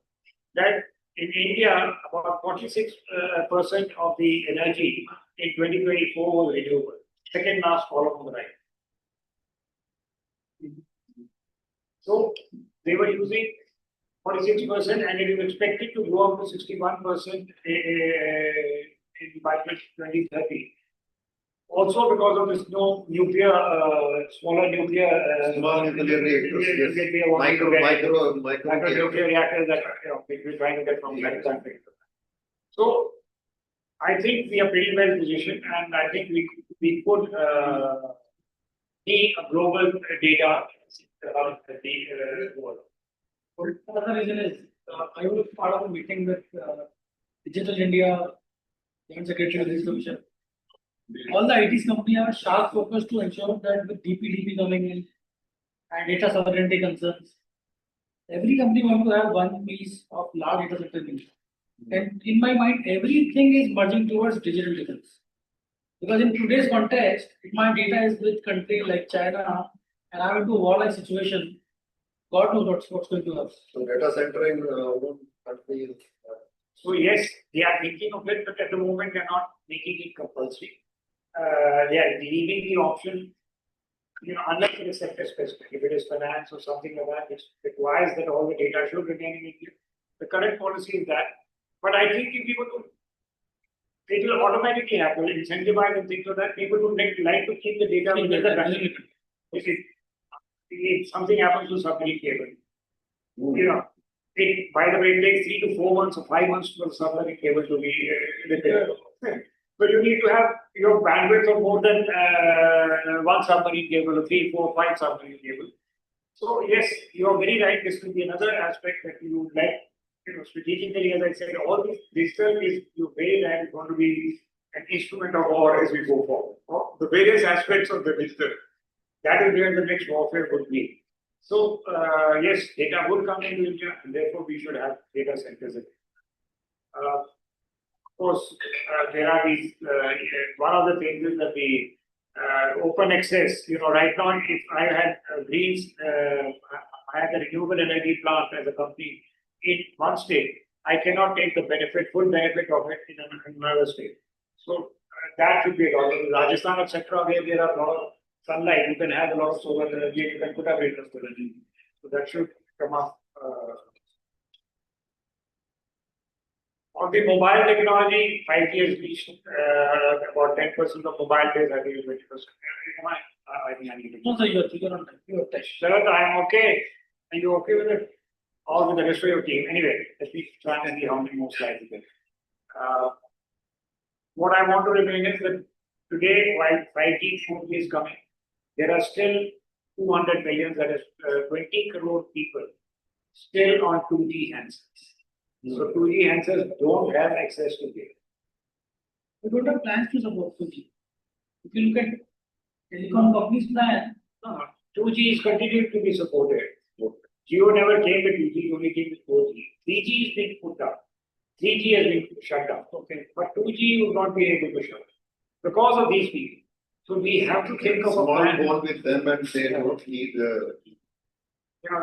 that in India, about 46% of the energy in 2024 was renewable. Second last column on the right. So they were using 46%, and it is expected to go up to 61% by 2030. Also, because of this smaller nuclear reactors, yes. Micro nuclear reactors that we're trying to get from that country. So I think we are pretty well positioned, and I think we could be a global data about the world. Another reason is I was part of a meeting with Digital India Joint Secretary of this Commission. All the IT companies are sharp focused to ensure that with DPDP coming in and data sovereignty concerns, every company wants to have one piece of large data center thing. And in my mind, everything is merging towards digital defense. Because in today's context, if my data is with country like China and I'm into a war-like situation, God knows what's going to happen. So data center in one country. So yes, they are thinking of it, but at the moment they are not making it compulsory. They are leaving the option, unless it is sector specific. If it is finance or something like that, which requires that all the data should remain in India. The current policy is that. But I think if people would, it will automatically happen, incentivize and things like that. People would like to keep the data within the country. If something happens to submarine cable, by the way, it takes 3 to 4 months or 5 months for the submarine cable to be repaired. But you need to have your bandwidth of more than one submarine cable, or 3, 4, 5 submarine cable. So yes, you are very right. This could be another aspect that you would like, strategically, as I said, all this digital is very right. It's going to be an instrument of war as we go forward. The various aspects of the digital, that is where the next warfare would be. So yes, data would come into India, and therefore we should have data centers. Of course, there are these. One of the things is that the open access. Right now, if I had Greens, I had a renewable energy plant as a company in one state, I cannot take the full benefit of it in another state. So that should be a lot. In Rajasthan, etc., where there are a lot of sunlight, you can have a lot of solar energy, you can put up interest energy. So that should come up. On the mobile technology, 5G has reached about 10% of mobile base, I think 20%. I think I need to. No, sir, you're touch. Sharat, I am okay. Are you okay with it? Or with the rest of your team? Anyway, let me try and see how many more slides you get. What I want to remain is that today, while 5G 4G is coming, there are still 200 million, that is 20 crore people still on 2G handsets. So 2G handsets don't have access to data. We don't have plans to support 2G. If you look at telecom companies' plan, 2G is continuing to be supported. Jio never came with 2G, only came with 4G. 3G is being put up. 3G has been shut down. Okay, but 2G will not be able to shut down because of these people. So we have to think of a plan. Small with them, and they don't need.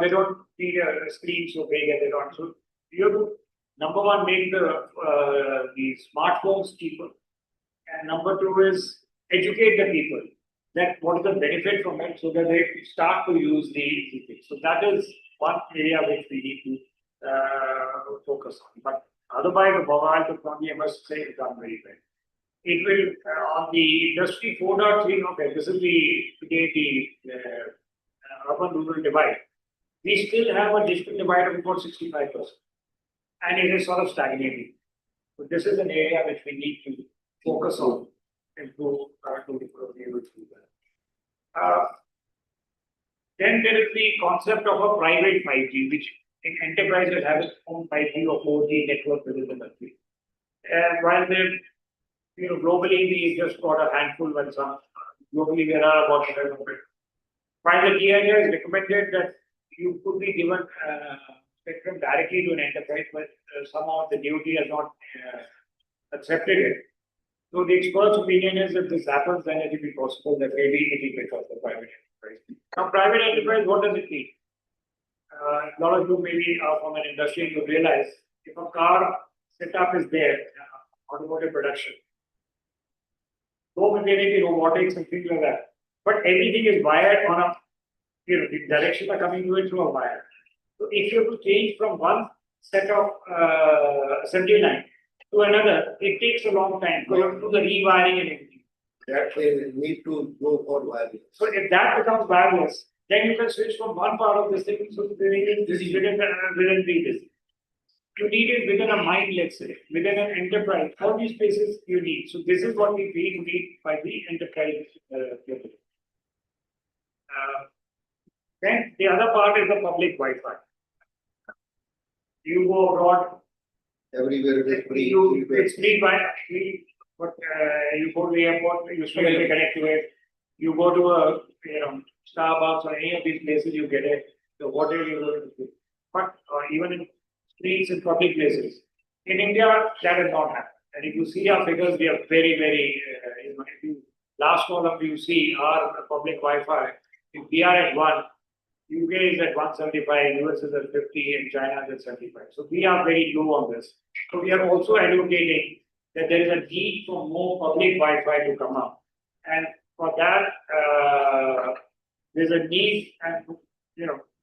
They don't need a screen so big, and they don't. So you have to, number one, make the smartphones cheaper, and number two is educate the people that what is the benefit from it, so that they start to use the thing. So that is one area which we need to focus on. But Otherwise, the mobile technology, I must say, is done very well. It will, on the industry 4.3, okay, this is the urban-rural divide. We still have a digital divide of about 65%. And it is sort of stagnating. So this is an area which we need to focus on and to be able to do that. Then there is the concept of a private 5G, which in enterprises have its own 5G or 4G network within the country. And while they, globally we just got a handful when some, globally there are about 700. While the TIA has recommended that you could be given spectrum directly to an enterprise, but somehow the DoT has not accepted it. So the expert's opinion is if this happens, then it will be possible that maybe it will become the private enterprise. Now, private enterprise, what does it mean? A lot of you maybe are from an industry, you realize if a car setup is there, automotive production, though there may be robotics and things like that, but everything is wired on a, the directions are coming to it through a wire. So if you have to change from one set of assembly line to another, it takes a long time. So you have to do the rewiring and everything. That they need to go for wireless. So if that becomes wireless, then you can switch from one part of this thing to within this. You need it within a mine, let's say, within an enterprise. All these places you need. So this is what we need by the enterprise level. Then the other part is the public Wi-Fi. You go abroad, Everywhere it is free. it's free but you go to the airport, you still have to connect to it. You go to a Starbucks or any of these places, you get it. The water you go to, but even in streets and public places, in India that has not happened. And if you see our figures, we are very, very. If you last column you see our public Wi-Fi. If we are at 1, UK is at 175, US is at 50, and China is at 75. So we are very low on this. So we are also advocating that there is a need for more public Wi-Fi to come up. And for that, there's a need, and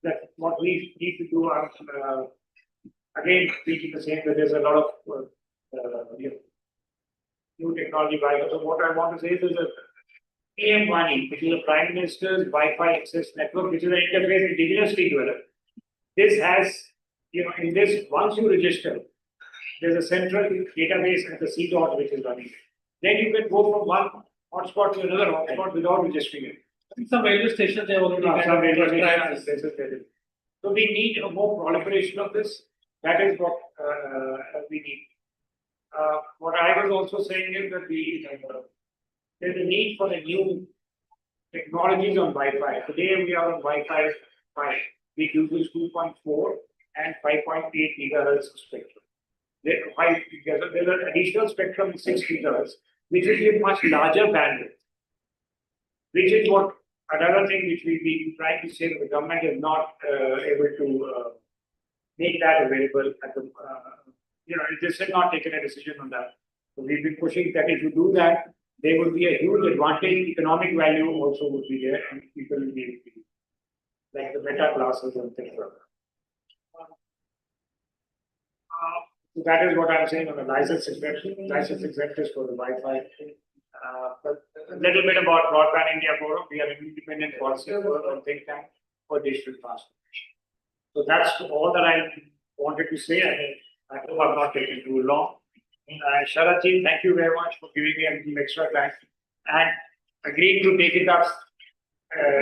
that what we need to do. Again, speaking the same, that there's a lot of new technology Wi-Fi. So what I want to say is there's a PM-WANI, which is the Prime Minister's Wi-Fi Access Network, which is an interface indigenously developed. This has, in this, once you register, there's a central database at the CDOT which is running. Then you can go from one hotspot to another hotspot without registering it. I think some railway stations they have already Some railway tried stations, this. So we need a more proliferation of this. That is what we need. What I was also saying is that there's a need for the new technologies on Wi-Fi. Today we are on Wi-Fi 5. We use 2.4 and 5.8 gigahertz of spectrum. There's an additional spectrum 6 gigahertz, which will be a much larger bandwidth. Which is what another thing which we've been trying to say that the government is not able to make that available at the they still not taken a decision on that. So we've been pushing that if you do that, there would be a huge advantage. Economic value also would be there, and people will be able to use like the meta classes and things like that. So that is what I'm saying on the license exemption. License exemption for the Wi-Fi. But a little bit about Broadband India Forum. We are an independent policy and think tank for digital transformation. So that's all that I wanted to say. I hope I've not taken too long. Sharat ji, thank you very much for giving me a little extra time and agreeing to take it up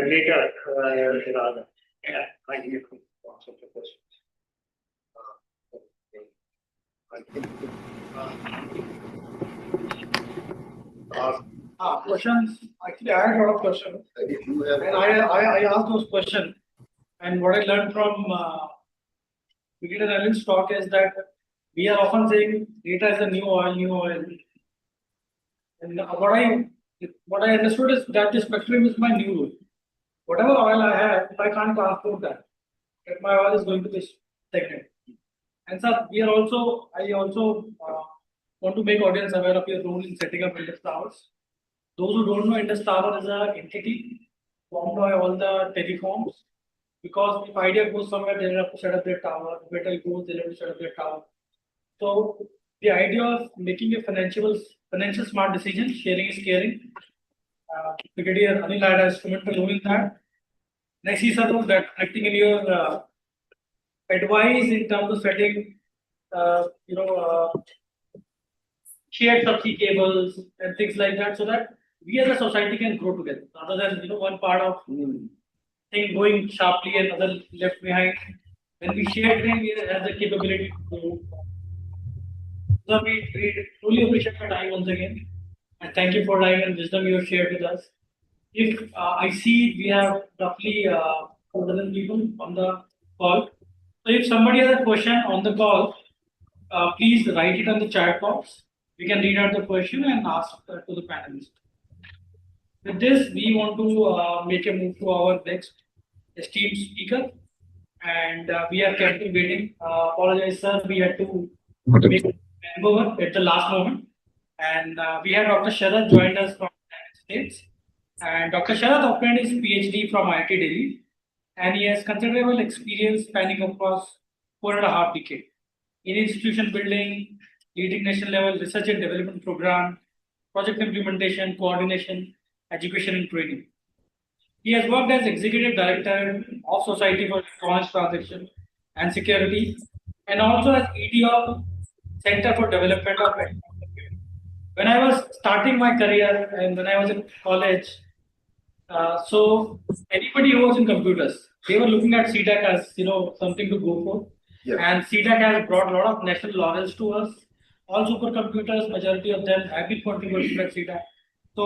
later. Thank you for answering the questions. Questions. Actually, I had a lot of questions, If you have. and I asked those questions. And what I learned from beginner analyst talk is that we are often saying data is the new oil, new oil. And what I understood is that the spectrum is my new oil. Whatever oil I have, if I can't transport that my oil is going to this segment. And sir, I also want to make audience aware of your role in setting up Indus Towers. Those who don't know, Indus Tower is an entity formed by all the telecoms. Because if Idea goes somewhere, they have to set up their tower. If Airtel goes, they have to set up their tower. So the idea of making a financial smart decision, sharing is caring. Brigadier Anil had a instrumental role in that. And I see sir that acting in your advice in terms of setting, shared subsea cables and things like that, so that we as a society can grow together, rather than one part of thing going sharply and other left behind. When we share things, we have the capability to grow. So we truly appreciate your time once again, and thank you for time and wisdom you have shared with us. If I see we have roughly 4 dozen people on the call, so if somebody has a question on the call, please write it on the chat box. We can read out the question and ask to the panelists. With this, we want to make a move to our next esteemed speaker, and we have kept him waiting. Apologize, sir, we had to make a hangover at the last moment, and we have Dr. Sharad joined us from the United States, and Dr. Sharad obtained his PhD from IIT Delhi, and he has considerable experience spanning across 4.5 decades in institution building, leading national level research and development program, project implementation, coordination, education and training. He has worked as Executive Director of Society for Electronics Transaction and Security, and also as ED of Center for Development of Electronic Computing. When I was starting my career and when I was in college, so anybody who was in computers, they were looking at CDAC as something to go for. Yeah. And CDAC has brought a lot of national laurels to us. All supercomputers, majority of them have been contributing to CDAC. So,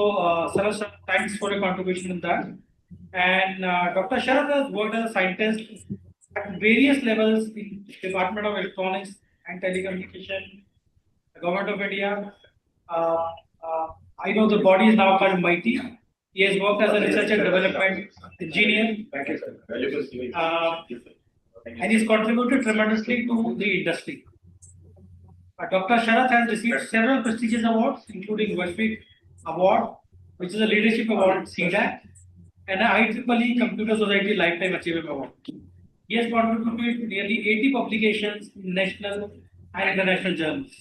Sarath, sir, thanks for your contribution in that. And Dr. Sharad has worked as a scientist at various levels in Department of Electronics and Telecommunication, the Government of India. I know the body is now called MITI. He has worked as a research and development engineer. And he's contributed tremendously to the industry. Dr. Sharad has received several prestigious awards, including Westwick Award, which is a leadership award at CDAC, and an IEEE Computer Society Lifetime Achievement Award. He has contributed to nearly 80 publications in national and international journals.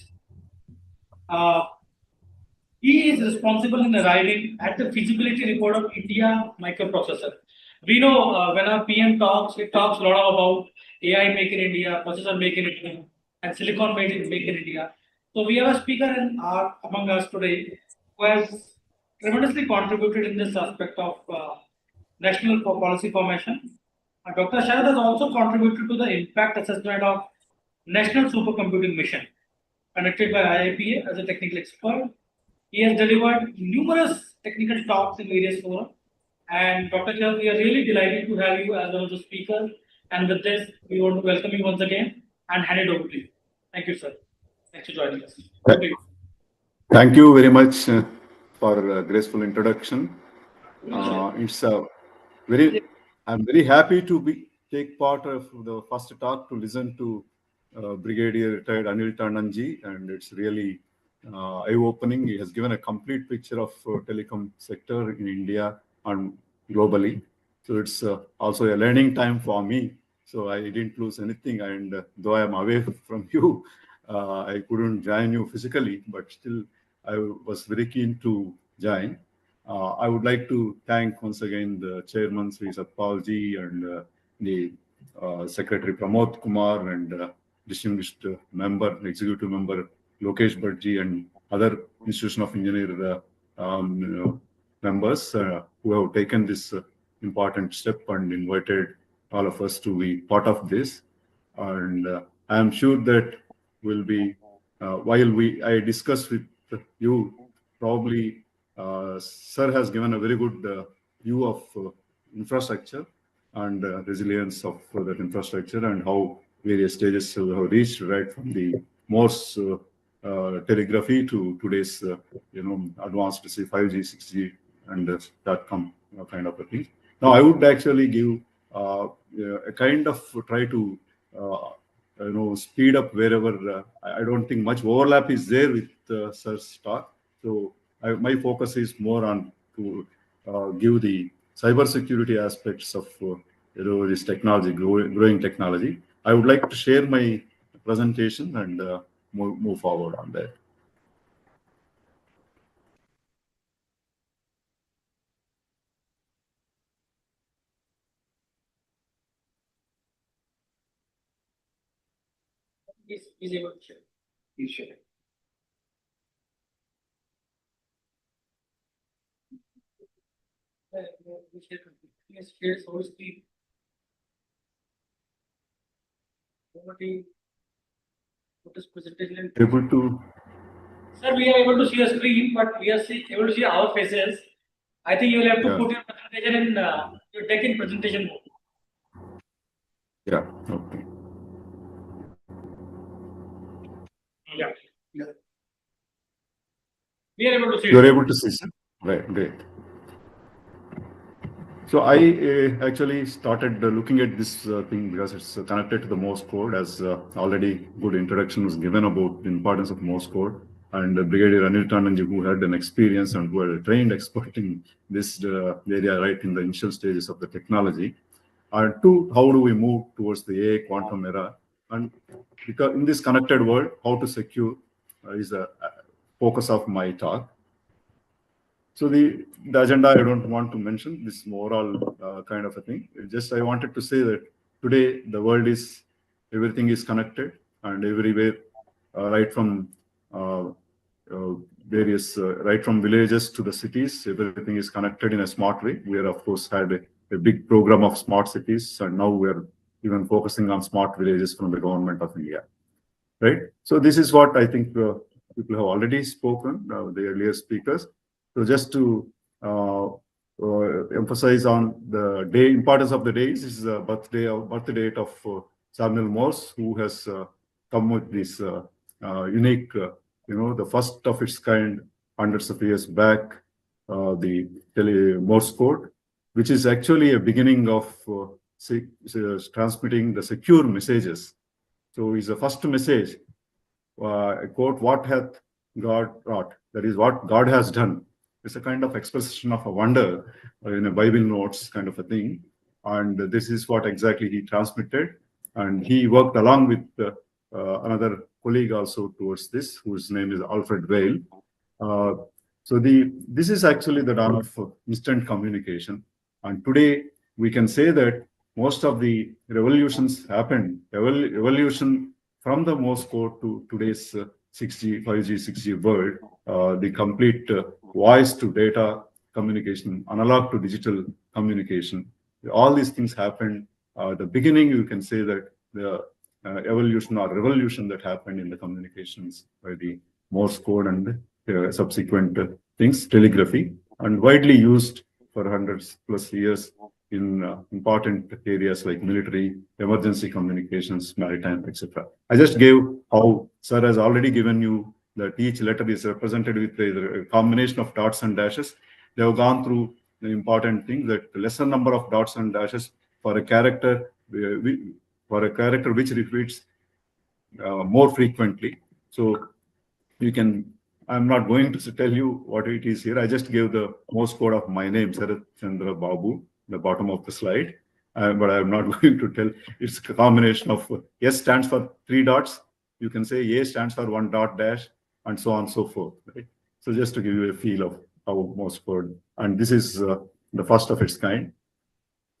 He is responsible in arriving at the feasibility report of India microprocessor. We know when our PM talks, it talks a lot about AI Make in India, processor Make in India, and silicon Make in India. So we have a speaker among us today who has tremendously contributed in this aspect of national policy formation. Dr. Sharad has also contributed to the impact assessment of National Supercomputing Mission, conducted by IIPA as a technical expert. He has delivered numerous technical talks in various forums. And Dr. Sharad, we are really delighted to have you as one of the speakers. And with this, we want to welcome you once again and hand it over to you. Thank you, sir. Thanks for joining us. Thank you very much for a graceful introduction. I'm very happy to take part of the first talk to listen to Brigadier retired Anil Tandonji, and it's really eye-opening. He has given a complete picture of telecom sector in India and globally. So it's also a learning time for me. So I didn't lose anything, and though I am away from you, I couldn't join you physically, but still I was very keen to join. I would like to thank once again the chairman, Sri Satpalji, and the Secretary Pramod Kumar, and distinguished executive member Lokesh Bhattji, and other Institution of Engineer members who have taken this important step and invited all of us to be part of this. And I am sure that will be, while I discuss with you, probably Sir has given a very good view of infrastructure and resilience of that infrastructure, and how various stages have reached, right from the Morse telegraphy to today's advanced 5G, 6G, and .com kind of a thing. Now I would actually give a kind of try to speed up wherever I don't think much overlap is there with Sir's talk. So my focus is more on to give the cybersecurity aspects of this technology, growing technology. I would like to share my presentation, and move forward on that. He's able to share. Please share. We share. Yes, share whole screen. What is presentation? Able to. Sir, we are able to see the screen, but we are able to see our faces. I think you will have to Yeah. put your presentation in your deck in presentation mode. Yeah. Okay. Yeah. We are able to see. You are it. able to see, sir. Right. Great. So I actually started looking at this thing because it's connected to the Morse code, as already good introduction was given about the importance of Morse code. And Brigadier Anil Tananji, who had an experience and who had a trained expert in this area right in the initial stages of the technology. And two, how do we move towards the AI quantum era? And because in this connected world, how to secure is the focus of my talk. So the agenda, I don't want to mention this overall kind of a thing. Just I wanted to say that today the world is, everything is connected and everywhere, right from right from villages to the cities, everything is connected in a smart way. We are of course had a big program of smart cities, and now we are even focusing on smart villages from the government of India, right? So this is what I think people have already spoken, the earlier speakers. So just to emphasize on the day, importance of the days, this is the birth date of Samuel Morse, who has come with this unique, the first of its kind hundreds of years back, the Morse code, which is actually a beginning of transmitting the secure messages. So it's the first message, I quote, "What hath God wrought?" That is what God has done. It's a kind of expression of a wonder in a Bible notes kind of a thing. And this is what exactly he transmitted. And he worked along with another colleague also towards this, whose name is Alfred Vail. So this is actually the dawn of instant communication. And today we can say that most of the revolutions happened, evolution from the Morse code to today's 6G, 5G, 6G world, the complete voice to data communication, analog to digital communication. All these things happened. The beginning, you can say that the evolution or revolution that happened in the communications by the Morse code and subsequent things, telegraphy, and widely used for hundreds plus years in important areas like military, emergency communications, maritime, etc. I just gave how sir has already given you that each letter is represented with a combination of dots and dashes. They have gone through the important thing that the lesser number of dots and dashes for a character, which repeats more frequently. So you can, I'm not going to tell you what it is here. I just gave the Morse code of my name, Sarath Chandra Babu, the bottom of the slide. But I'm not going to tell. It's a combination of S stands for 3 dots. You can say A stands for 1 dot dash, and so on and so forth. Right? So just to give you a feel of how Morse code, and this is the first of its kind.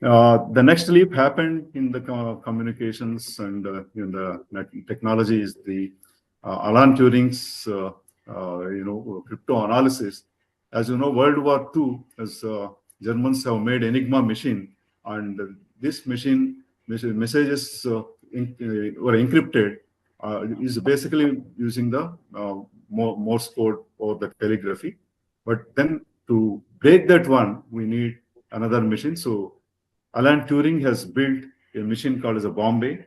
The next leap happened in the communications and in the technology is the Alan Turing's crypto analysis. As you know, World War II, as Germans have made Enigma machine, and this messages were encrypted. Is basically using the Morse code or the telegraphy. But then to break that one, we need another machine. So Alan Turing has built a machine called as a Bombay,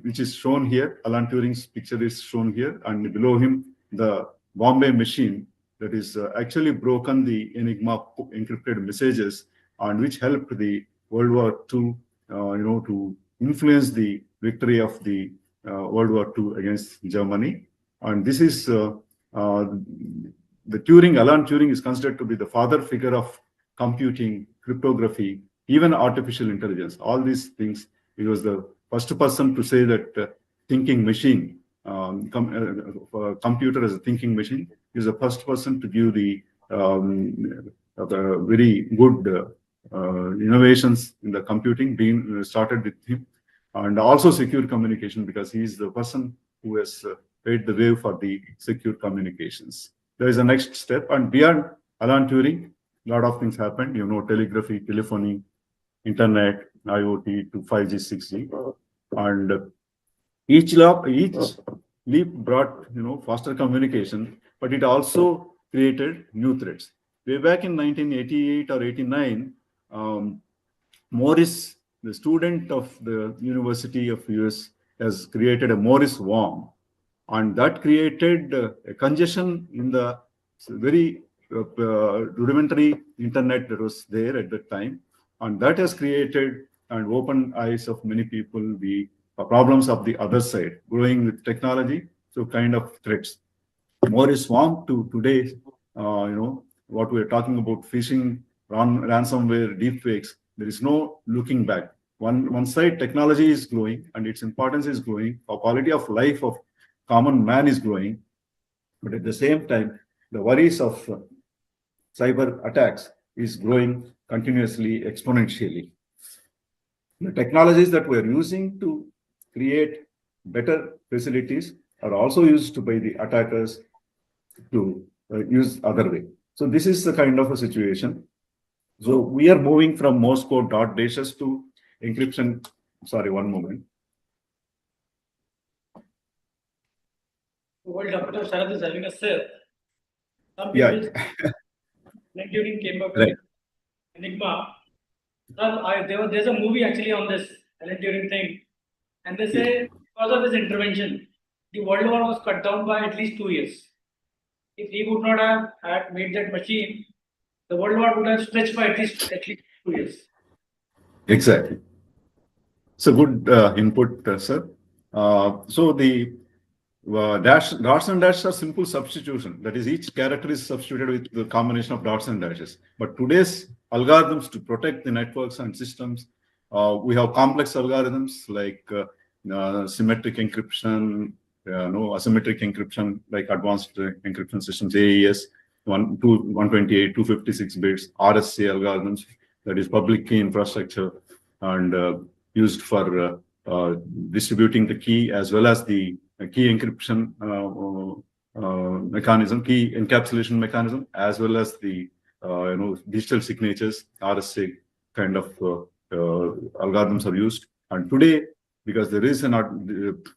which is shown here. Alan Turing's picture is shown here, and below him, the Bombay machine that is actually broken the Enigma encrypted messages, and which helped the World War II, to influence the victory of the World War II against Germany. And this is the Alan Turing is considered to be the father figure of computing, cryptography, even artificial intelligence. All these things, he was the first person to say that thinking machine computer as a thinking machine. He's the first person to give the very good innovations in the computing being started with him, and also secure communication, because he is the person who has paved the way for the secure communications. There is a next step, and beyond Alan Turing, a lot of things happened. Telegraphy, telephony, internet, IoT to 5G, 6G, and each leap brought faster communication, but it also created new threats. Way back in 1988 or 89, Morris, the student of the University of US, has created a Morris worm, and that created a congestion in the very rudimentary internet that was there at that time, and that has created and opened eyes of many people the problems of the other side, growing with technology, so kind of threats. Morris worm to today, what we are talking about, phishing, ransomware, deepfakes. There is no looking back. One side, technology is growing and its importance is growing. Our quality of life of common man is growing, but at the same time, the worries of cyber attacks is growing continuously, exponentially. The technologies that we are using to create better facilities are also used by the attackers to use other way. So this is the kind of a situation. So we are moving from Morse code dot dashes to encryption. Sorry, one moment. While Dr. Sharad is having a sip, some Yeah. people during came up Right. with Enigma. There's a movie actually on this Alan Turing thing, and they say because of his intervention, the World War was cut down by at least 2 years. If he would not have had made that machine, the World War would have stretched by at least 2 years. Exactly. So good input, sir. So the dots and dashes are simple substitution. That is, each character is substituted with the combination of dots and dashes. But today's algorithms to protect the networks and systems, we have complex algorithms like symmetric encryption, asymmetric encryption, like advanced encryption systems, AES, 128, 256 bits, RSA algorithms, that is public key infrastructure, and used for distributing the key, as well as the key encryption mechanism, key encapsulation mechanism, as well as the digital signatures, RSA kind of algorithms are used. And today, because there is a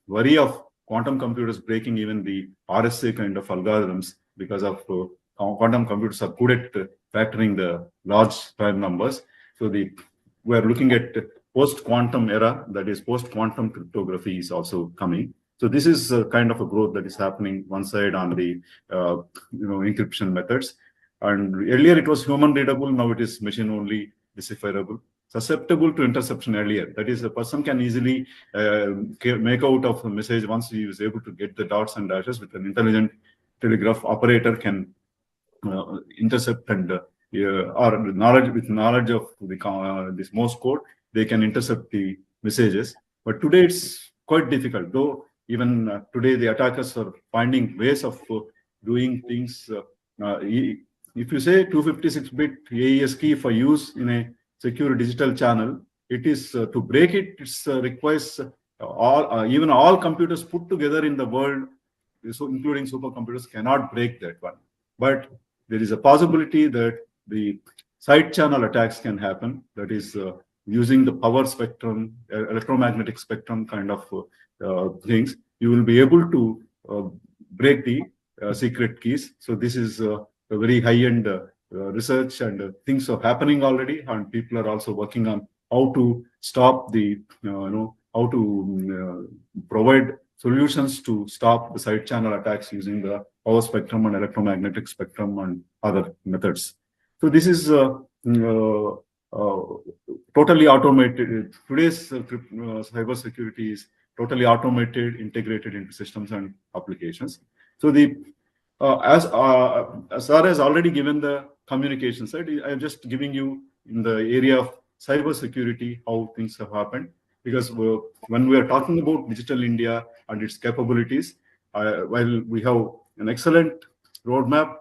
worry of quantum computers breaking even the RSA kind of algorithms, because of quantum computers are good at factoring the large prime numbers. So we are looking at post-quantum era, that is post-quantum cryptography is also coming. So this is a kind of a growth that is happening one side on the encryption methods. And earlier it was human readable, now it is machine only decipherable, susceptible to interception earlier. That is, a person can easily make out of a message once he is able to get the dots and dashes. With an intelligent telegraph operator can intercept and or knowledge of the this Morse code, they can intercept the messages. But today it's quite difficult, though even today the attackers are finding ways of doing things. If you say 256-bit AES key for use in a secure digital channel, it is to break it, it requires even all computers put together in the world, so including supercomputers, cannot break that one. But there is a possibility that the side channel attacks can happen, that is using the power spectrum, electromagnetic spectrum kind of things. You will be able to break the secret keys. So this is a very high-end research, and things are happening already, and people are also working on how to stop the, how to provide solutions to stop the side channel attacks using the power spectrum and electromagnetic spectrum and other methods. So this is totally automated. Today's cyber security is totally automated, integrated into systems and applications. So the as Sir has already given the communication side, I'm just giving you in the area of cyber security how things have happened. Because when we are talking about Digital India and its capabilities, while we have an excellent roadmap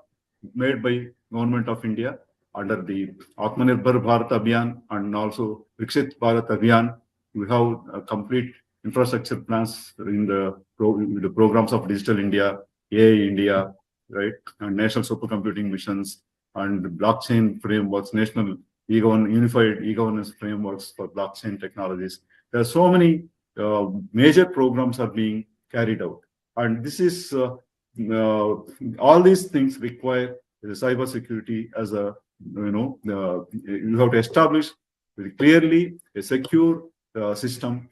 made by Government of India under the Atmanirbhar Bharat Abhiyan and also Viksit Bharat Abhiyan, we have complete infrastructure plans in the programs of Digital India, AI India, right, and national supercomputing missions and blockchain frameworks, national unified e-governance frameworks for blockchain technologies. There are so many major programs are being carried out, and this is all these things require the cyber security as a you have to establish very clearly a secure system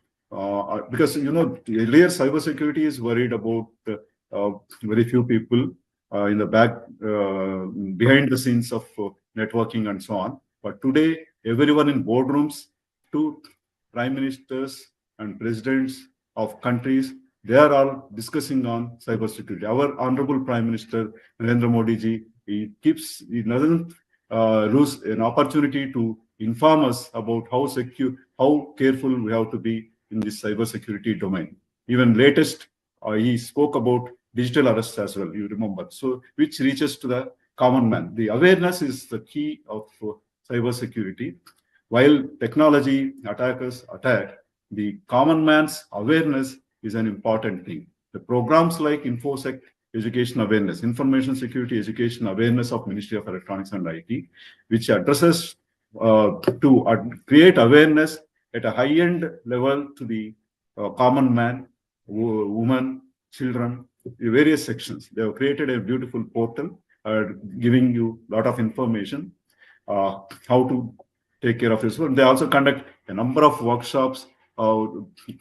because earlier cyber security is worried about very few people in the back behind the scenes of networking and so on. But today, everyone in boardrooms, to prime ministers and presidents of countries, they are all discussing on cybersecurity. Our honorable Prime Minister Narendra Modi ji, he doesn't lose an opportunity to inform us about how secure, how careful we have to be in this cybersecurity domain. Even latest, he spoke about digital arrests as well. You remember, so which reaches to the common man. The awareness is the key of cybersecurity. While technology attackers attack, the common man's awareness is an important thing. The programs like InfoSec education awareness, information security education awareness of Ministry of Electronics and IT, which addresses to create awareness at a high-end level to the common man, woman, children, various sections. They have created a beautiful portal giving you a lot of information how to take care of this. They also conduct a number of workshops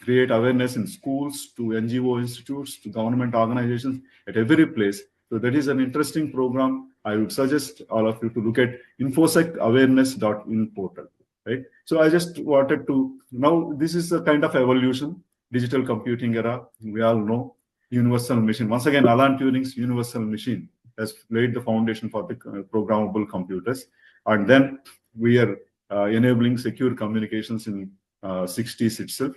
create awareness in schools, to NGO institutes, to government organizations, at every place. So that is an interesting program. I would suggest all of you to look at infosecawareness.in portal, right? So I just wanted to, now this is a kind of evolution, digital computing era. We all know universal machine. Once again, Alan Turing's universal machine has laid the foundation for the programmable computers. And then we are enabling secure communications in 60s itself.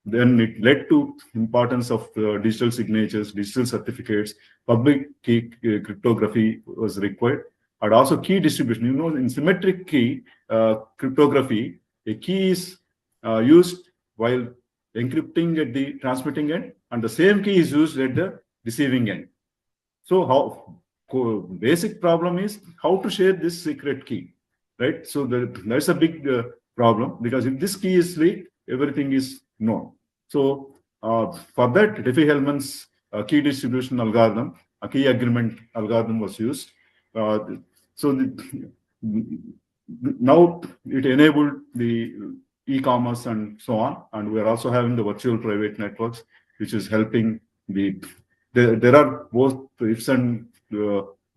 Then it led to importance of digital signatures, digital certificates, public key cryptography was required, and also key distribution. In symmetric key cryptography, a key is used while encrypting at the transmitting end, and the same key is used at the receiving end. So basic problem is how to share this secret key, right? So there's a big problem, because if this key is leaked, everything is known. So for that, Diffie-Hellman's key distribution algorithm, a key agreement algorithm was used. Now it enabled the e-commerce and so on, and we are also having the virtual private networks, which is helping there are both ifs and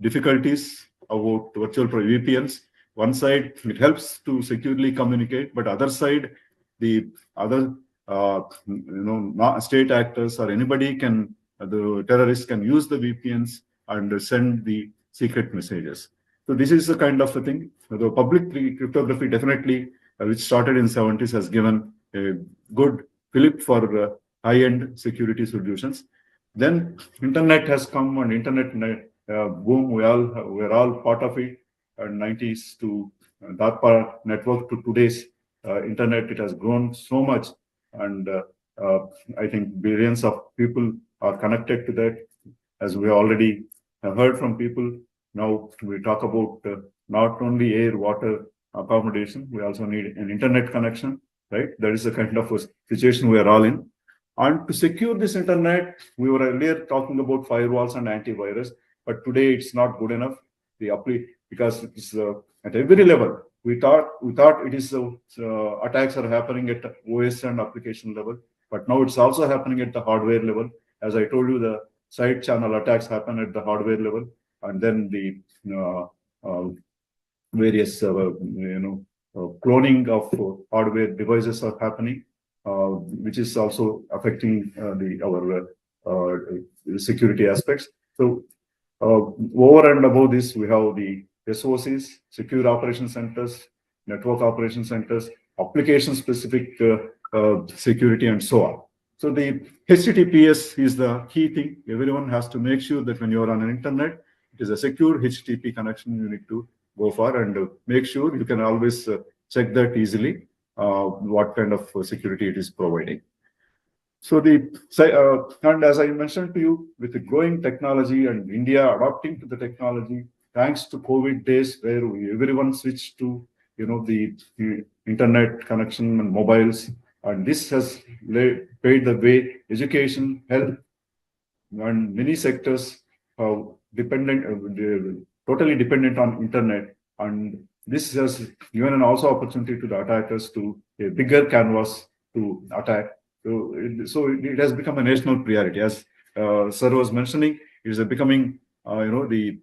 difficulties about virtual VPNs. One side, it helps to securely communicate, but other side, the other state actors or anybody can, the terrorists can use the VPNs and send the secret messages. So this is the kind of a thing. The public cryptography definitely, which started in 70s, has given a good fillip for high-end security solutions. Then internet has come, and internet boom. We're all part of it. 90s to DARPA network to today's internet, it has grown so much, and I think billions of people are connected to that. As we already heard from people, now we talk about not only air, water, accommodation, we also need an internet connection, right? That is the kind of a situation we are all in. And to secure this internet, we were earlier talking about firewalls and antivirus, but today it's not good enough. Because it's at every level. We thought it is attacks are happening at OS and application level, but now it's also happening at the hardware level. As I told you, the side channel attacks happen at the hardware level, and then the various cloning of hardware devices are happening, which is also affecting our security aspects. So over and above this, we have the SOCs, secure operation centers, network operation centers, application specific security, and so on. So the HTTPS is the key thing. Everyone has to make sure that when you are on an internet, it is a secure HTTP connection you need to go for, and make sure you can always check that easily, what kind of security it is providing. So and as I mentioned to you, with the growing technology and India adopting to the technology, thanks to COVID days where everyone switched to the internet connection and mobiles, and this has paved the way. Education, health, and many sectors are totally dependent on internet, and this has given an also opportunity to the attackers to a bigger canvas to attack. So it has become a national priority. As Sir was mentioning, it is becoming, the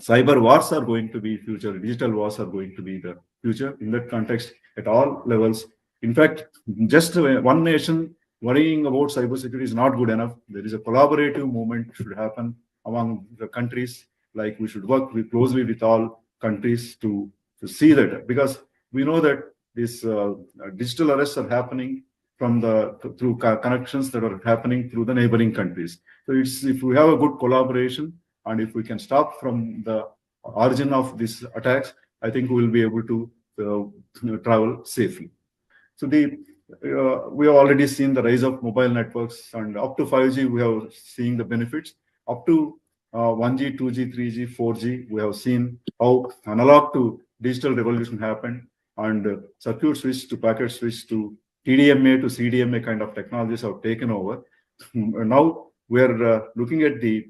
cyber wars are going to be future, digital wars are going to be the future. In that context, at all levels, in fact, just one nation worrying about cybersecurity is not good enough. There is a collaborative movement should happen among the countries. Like we should work closely with all countries to see that, because we know that these digital arrests are happening through connections that are happening through the neighboring countries. So if we have a good collaboration, and if we can stop from the origin of these attacks, I think we will be able to travel safely. So we have already seen the rise of mobile networks, and up to 5G, we have seen the benefits. Up to 1G, 2G, 3G, 4G, we have seen how analog to digital revolution happened, and circuit switch to packet switch to TDMA to CDMA kind of technologies have taken over. Now we are looking at the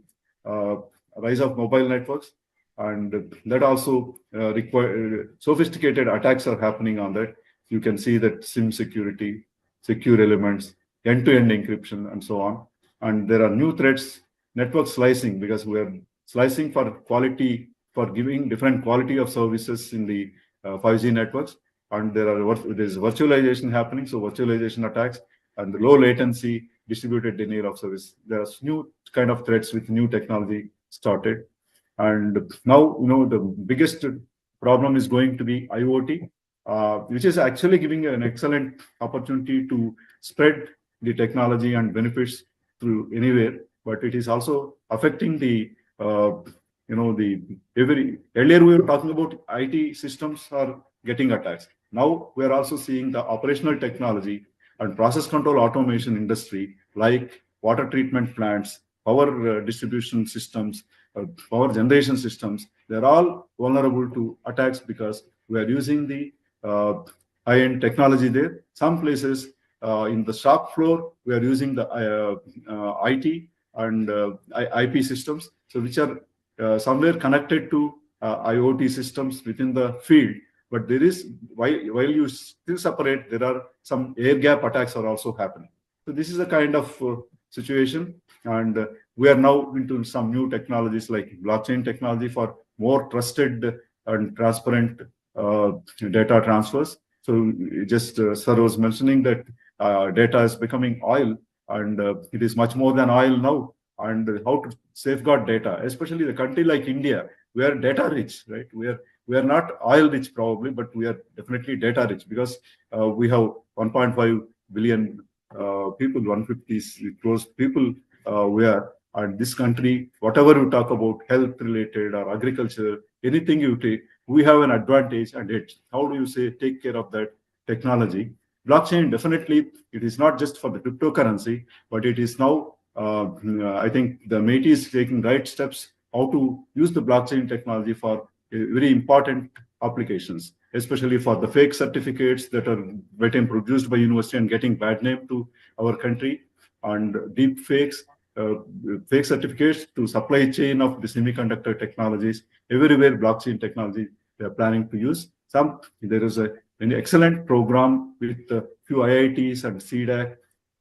rise of mobile networks, and that also require sophisticated attacks are happening on that. You can see that SIM security, secure elements, end-to-end encryption, and so on. And there are new threats, network slicing, because we are slicing for quality, for giving different quality of services in the 5G networks. And there is virtualization happening, so virtualization attacks and the low latency distributed denial of service. There are new kind of threats with new technology started. And now, the biggest problem is going to be IoT, which is actually giving an excellent opportunity to spread the technology and benefits through anywhere, but it is also affecting earlier we were talking about IT systems are getting attacks. Now we are also seeing the operational technology and process control automation industry, like water treatment plants, power distribution systems, power generation systems. They're all vulnerable to attacks because we are using the high-end technology there. Some places in the shop floor, we are using the IT and IP systems, so which are somewhere connected to IoT systems within the field. But there is, while you still separate, there are some air gap attacks are also happening. So this is a kind of situation, and we are now into some new technologies like blockchain technology for more trusted and transparent data transfers. So just Sir was mentioning that data is becoming oil, and it is much more than oil now. And how to safeguard data, especially the country like India, we are data rich, right? We are not oil rich probably, but we are definitely data rich, because we have 1.5 billion people, 150 crores people we are. And this country, whatever you talk about, health related or agriculture, anything you take, we have an advantage. And how do you take care of that technology? Blockchain, definitely, it is not just for the cryptocurrency, but it is now, I think the MeitY is taking right steps how to use the blockchain technology for very important applications, especially for the fake certificates that are getting produced by university and getting bad name to our country, and deep fakes, fake certificates to supply chain of the semiconductor technologies. Everywhere blockchain technology they are planning to use. There is an excellent program with a few IITs and CDAC,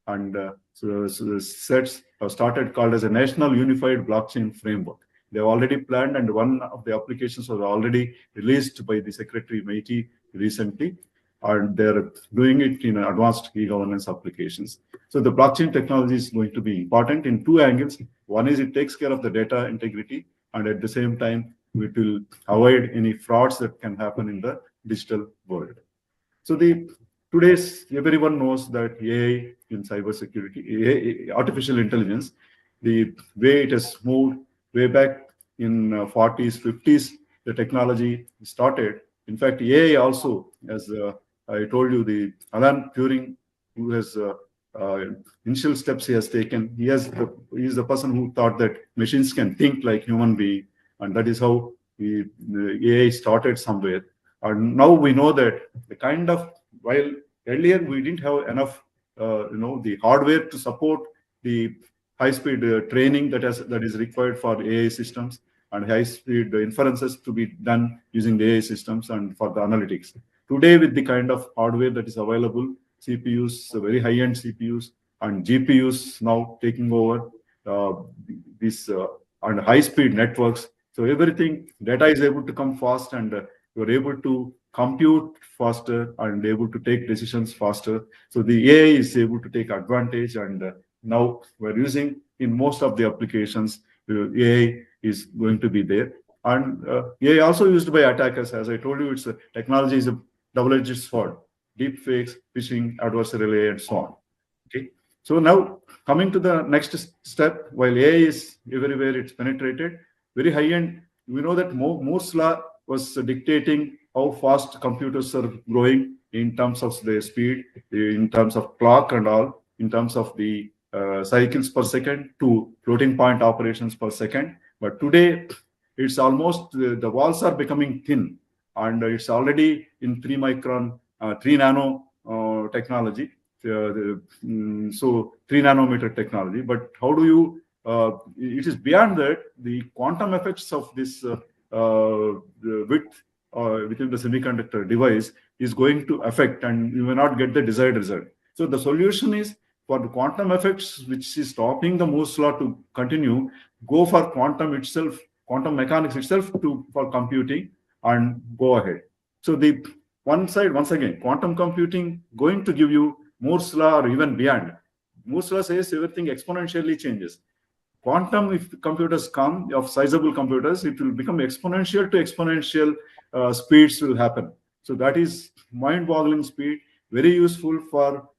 and so sets have started called as a National Unified Blockchain Framework. They have already planned, and one of the applications was already released by the Secretary MeitY recently, and they're doing it in advanced e-governance applications. So the blockchain technology is going to be important in two angles. One is it takes care of the data integrity, and at the same time, it will avoid any frauds that can happen in the digital world. So today's everyone knows that AI in cybersecurity, artificial intelligence, the way it has moved way back in 40s, 50s, the technology started. In fact, AI also, as I told you, the Alan Turing, who has initial steps he has taken, he is the person who thought that machines can think like human being, and that is how the AI started somewhere. And now we know that the kind of, while earlier we didn't have enough, the hardware to support the high-speed training that is required for AI systems, and high-speed inferences to be done using the AI systems and for the analytics. Today, with the kind of hardware that is available, CPUs, very high-end CPUs, and GPUs now taking over this and high-speed networks. So everything, data is able to come fast, and you're able to compute faster and able to take decisions faster. So the AI is able to take advantage, and now we're using in most of the applications, AI is going to be there. And AI also used by attackers. As I told you, technology is a double-edged sword. Deep fakes, phishing, adversarial AI, and so on. Okay. So now coming to the next step, while AI is everywhere, it's penetrated, very high-end. We know that Moore's law was dictating how fast computers are growing in terms of their speed, in terms of clock and all, in terms of the cycles per second to floating point operations per second. But today, it's almost, the walls are becoming thin, and it's already in 3 micron, 3 nano technology. So 3 nanometer technology. But how do you, it is beyond that, the quantum effects of this the width within the semiconductor device is going to affect, and you may not get the desired result. So the solution is, for the quantum effects, which is stopping the Moore's law to continue, go for quantum itself, quantum mechanics itself for computing, and go ahead. So the one side, once again, quantum computing going to give you Moore's law or even beyond. Moore's law says everything exponentially changes. Quantum, if computers come, of sizable computers, it will become exponential to exponential speeds will happen. So that is mind-boggling speed, very useful for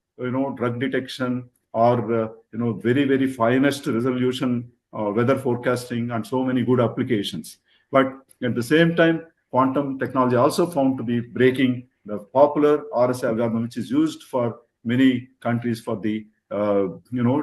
drug detection, or very, very finest resolution, weather forecasting, and so many good applications. But at the same time, quantum technology also found to be breaking the popular RSA algorithm, which is used for many countries for the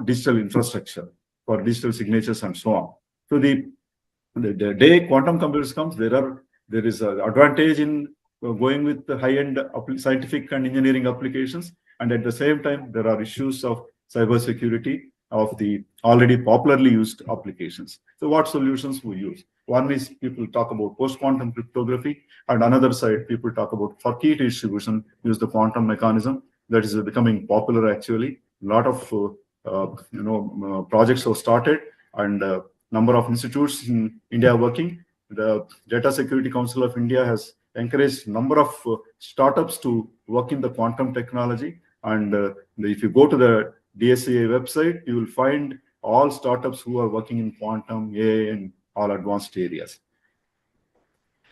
digital infrastructure, for digital signatures and so on. So the day quantum computers comes, there is an advantage in going with the high-end scientific and engineering applications, and at the same time there are issues of cybersecurity of the already popularly used applications. So what solutions we use? One is people talk about post-quantum cryptography, and another side people talk about for key distribution, use the quantum mechanism. That is becoming popular actually. A lot of projects have started, and number of institutes in India are working. The Data Security Council of India has encouraged number of startups to work in the quantum technology. And if you go to the DSCA website, you will find all startups who are working in quantum, AI, and all advanced areas.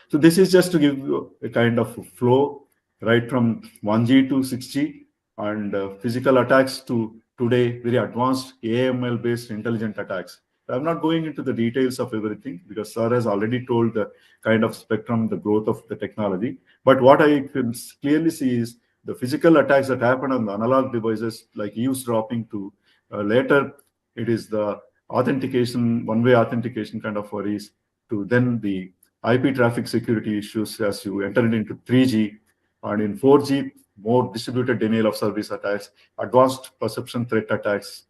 So this is just to give you a kind of flow, right from 1G to 6G, and physical attacks to today very advanced AML based intelligent attacks. I'm not going into the details of everything because sir has already told the kind of spectrum, the growth of the technology. But what I can clearly see is the physical attacks that happen on the analog devices, like eavesdropping, to later it is the authentication, one-way authentication kind of worries, to then the IP traffic security issues as you enter into 3G, and in 4G, more distributed denial of service attacks, advanced perception threat attacks,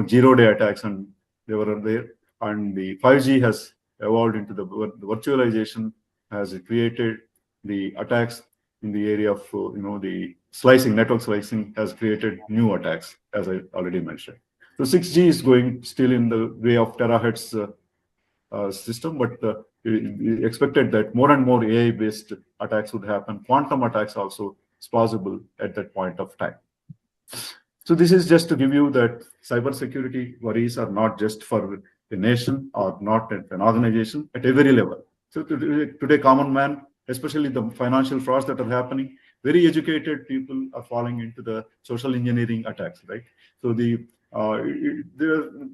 zero-day attacks, and they were there. And the 5G has evolved into the virtualization, has created the attacks in the area of the slicing, network slicing has created new attacks, as I already mentioned. So 6G is going still in the way of terahertz system, but we expected that more and more AI-based attacks would happen. Quantum attacks also is possible at that point of time. So this is just to give you that cybersecurity worries are not just for a nation or not at an organization, at every level. So today common man, especially the financial frauds that are happening, very educated people are falling into the social engineering attacks, right? So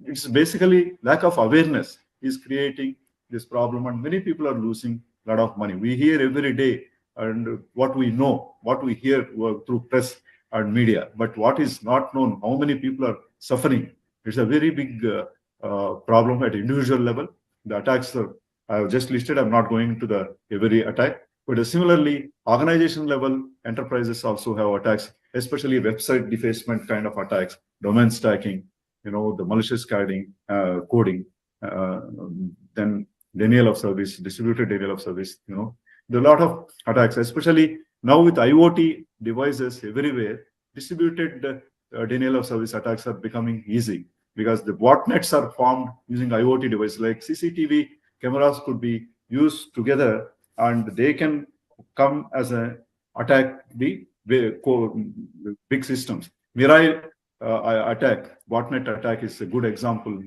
it's basically lack of awareness is creating this problem, and many people are losing a lot of money. We hear every day, and what we know, what we hear through press and media, but what is not known, how many people are suffering. It's a very big problem at individual level. The attacks are, I have just listed. I'm not going to the every attack, but similarly, organization level enterprises also have attacks, especially website defacement kind of attacks, domain stacking, the malicious coding, then denial of service, distributed denial of service. There are a lot of attacks, especially now with IoT devices everywhere. Distributed denial of service attacks are becoming easy because the botnets are formed using IoT devices, like CCTV cameras could be used together, and they can come as a attack the big systems. Mirai attack, botnet attack is a good example.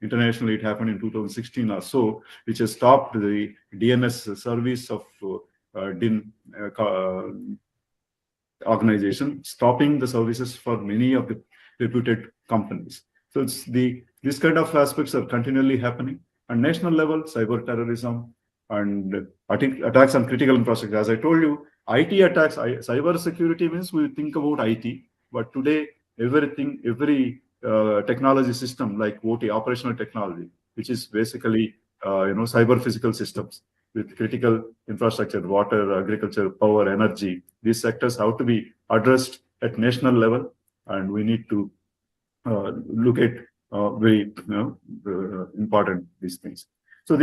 Internationally, it happened in 2016 or so, which has stopped the DNS service of DIN organization, stopping the services for many of the reputed companies. So it's this kind of aspects are continually happening. And national level, cyber terrorism and attacks on critical infrastructure. As I told you, IT attacks, cyber security means we think about IT, but today every technology system like OT, operational technology, which is basically cyber physical systems with critical infrastructure, water, agriculture, power, energy. These sectors have to be addressed at national level, and we need to look at very important these things. So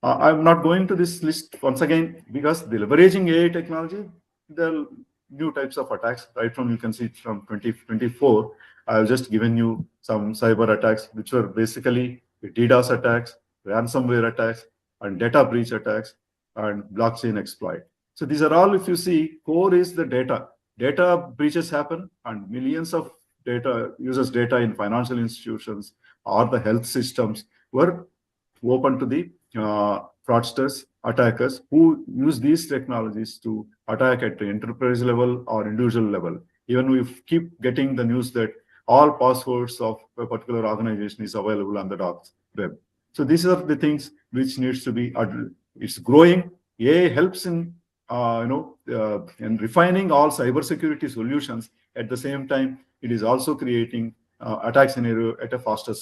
I'm not going to this list once again because the leveraging AI technology, there are new types of attacks. Right from you can see from 2024, I have just given you some cyber attacks, which were basically DDoS attacks, ransomware attacks, and data breach attacks, and blockchain exploit. So these are all, if you see, core is the data. Data breaches happen, and millions of users' data in financial institutions or the health systems were open to the fraudsters, attackers who use these technologies to attack at the enterprise level or individual level. Even we keep getting the news that all passwords of a particular organization is available on the dark web. So these are the things which needs to be it's growing. AI helps in in refining all cybersecurity solutions. At the same time, it is also creating attack scenario at a faster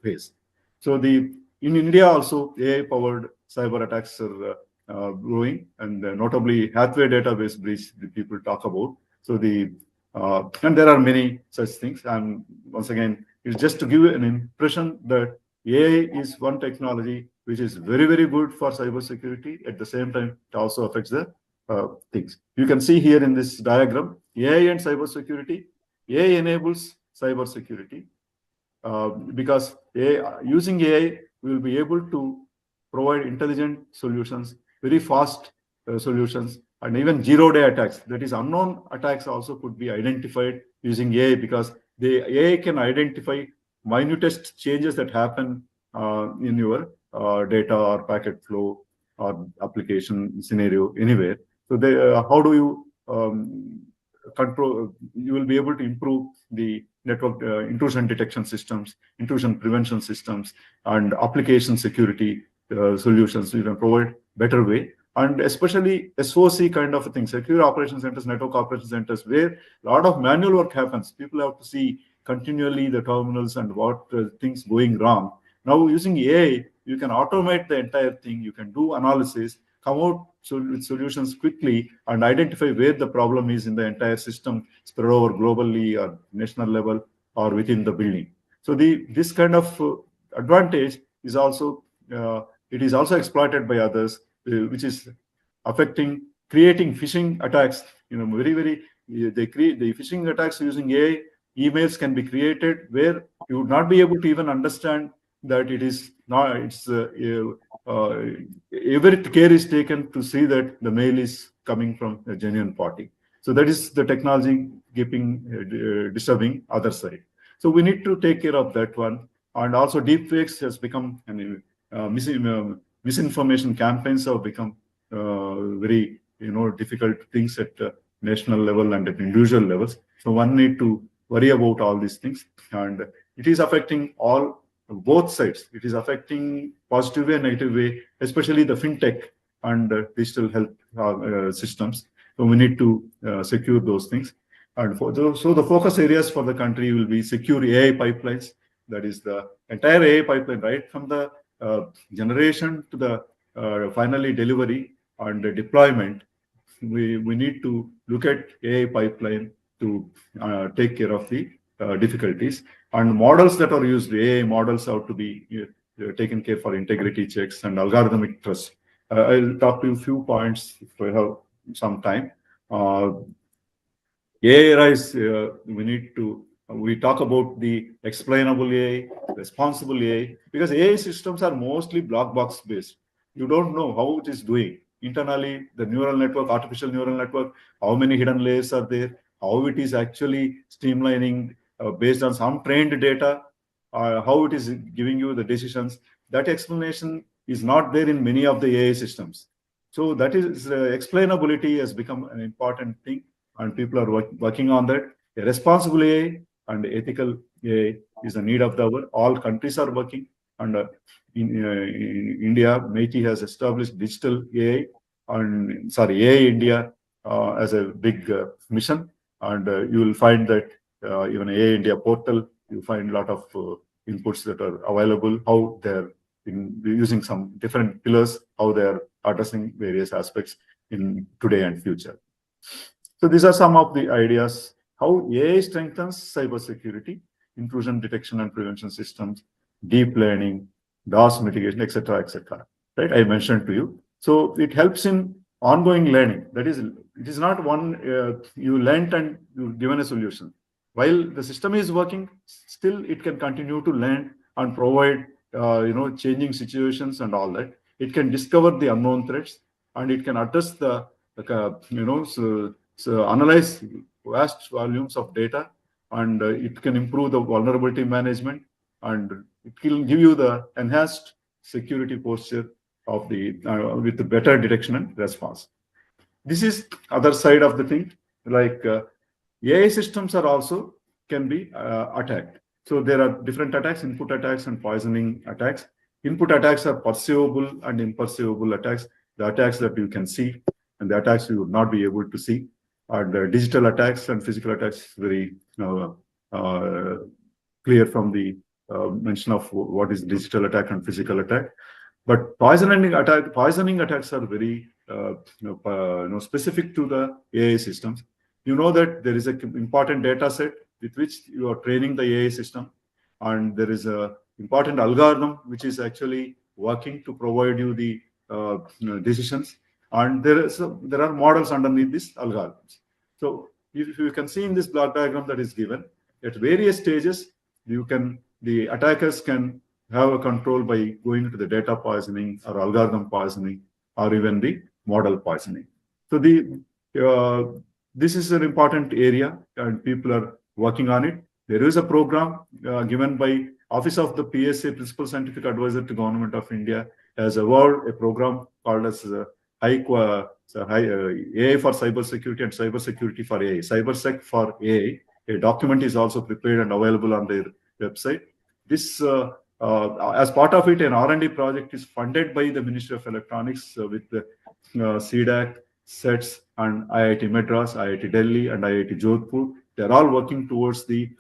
pace. So in India also, AI-powered cyber attacks are growing, and notably Hathway database breach the people talk about. So and there are many such things. And once again, it's just to give you an impression that AI is one technology which is very, very good for cybersecurity. At the same time, it also affects the things. You can see here in this diagram, AI and cybersecurity. AI enables cybersecurity because using AI, we will be able to provide intelligent solutions, very fast solutions, and even zero-day attacks. That is, unknown attacks also could be identified using AI because the AI can identify minutest changes that happen in your data or packet flow or application scenario anywhere. So how do you control? You will be able to improve the network intrusion detection systems, intrusion prevention systems, and application security solutions. You can provide better way. And especially SOC kind of a thing, secure operation centers, network operation centers, where a lot of manual work happens. People have to see continually the terminals and what things going wrong. Now using AI, you can automate the entire thing. You can do analysis, come out with solutions quickly, and identify where the problem is in the entire system, spread over globally or national level or within the building. So this kind of advantage is also it is also exploited by others, which is creating phishing attacks. They create the phishing attacks using AI. Emails can be created where you would not be able to even understand that it is not. It's every care is taken to see that the mail is coming from a genuine party. So that is the technology disturbing other side. So we need to take care of that one. And also deepfakes has become misinformation campaigns have become very difficult things at national level and at individual levels. So one need to worry about all these things, and it is affecting both sides. It is affecting positive way and negative way, especially the fintech and digital health systems. So we need to secure those things. And so the focus areas for the country will be secure AI pipelines. That is the entire AI pipeline, right from the generation to the finally delivery and the deployment. We need to look at AI pipeline to take care of the difficulties, and models that are used. AI models have to be taken care for integrity checks and algorithmic trust. I'll talk to you a few points if we have some time. AI is we talk about the explainable AI, responsible AI, because AI systems are mostly black box based. You don't know how it is doing internally, the neural network, artificial neural network, how many hidden layers are there, how it is actually streamlining based on some trained data, how it is giving you the decisions. That explanation is not there in many of the AI systems. So that is explainability has become an important thing, and people are working on that. A responsible AI and ethical AI is the need of the hour. All countries are working, and in India, MeitY has established digital AI and AI India as a big mission, and you will find that even AI India portal, you find a lot of inputs that are available, how they're using some different pillars, how they're addressing various aspects in today and future. So these are some of the ideas how AI strengthens cybersecurity, intrusion detection and prevention systems, deep learning, DOS mitigation, etc., etc. Right? I mentioned to you. So it helps in ongoing learning. That is, it is not one you learned and you've given a solution. While the system is working, still it can continue to learn and provide changing situations and all that. It can discover the unknown threats, and it can address the analyze vast volumes of data, and it can improve the vulnerability management, and it will give you the enhanced security posture of the with the better detection and response. This is other side of the thing. Like AI systems are also can be attacked. So there are different attacks: input attacks and poisoning attacks. Input attacks are perceivable and imperceivable attacks. The attacks that you can see and the attacks you would not be able to see. And digital attacks and physical attacks, very clear from the mention of what is digital attack and physical attack. But poisoning attacks are very specific to the AI systems. You know that there is an important data set with which you are training the AI system, and there is a important algorithm which is actually working to provide you the decisions, and there are models underneath these algorithms. So if you can see in this block diagram that is given, at various stages, the attackers can have a control by going into the data poisoning or algorithm poisoning or even the model poisoning. So this is an important area, and people are working on it. There is a program given by Office of the PSA, Principal Scientific Advisor to Government of India, has awarded a program called as AI for cybersecurity and cybersecurity for AI, CyberSec for AI. A document is also prepared and available on their website. This, as part of it, an R&D project is funded by the Ministry of Electronics with the CDAC, SETS, and IIT Madras, IIT Delhi, and IIT Jodhpur. They're all working towards the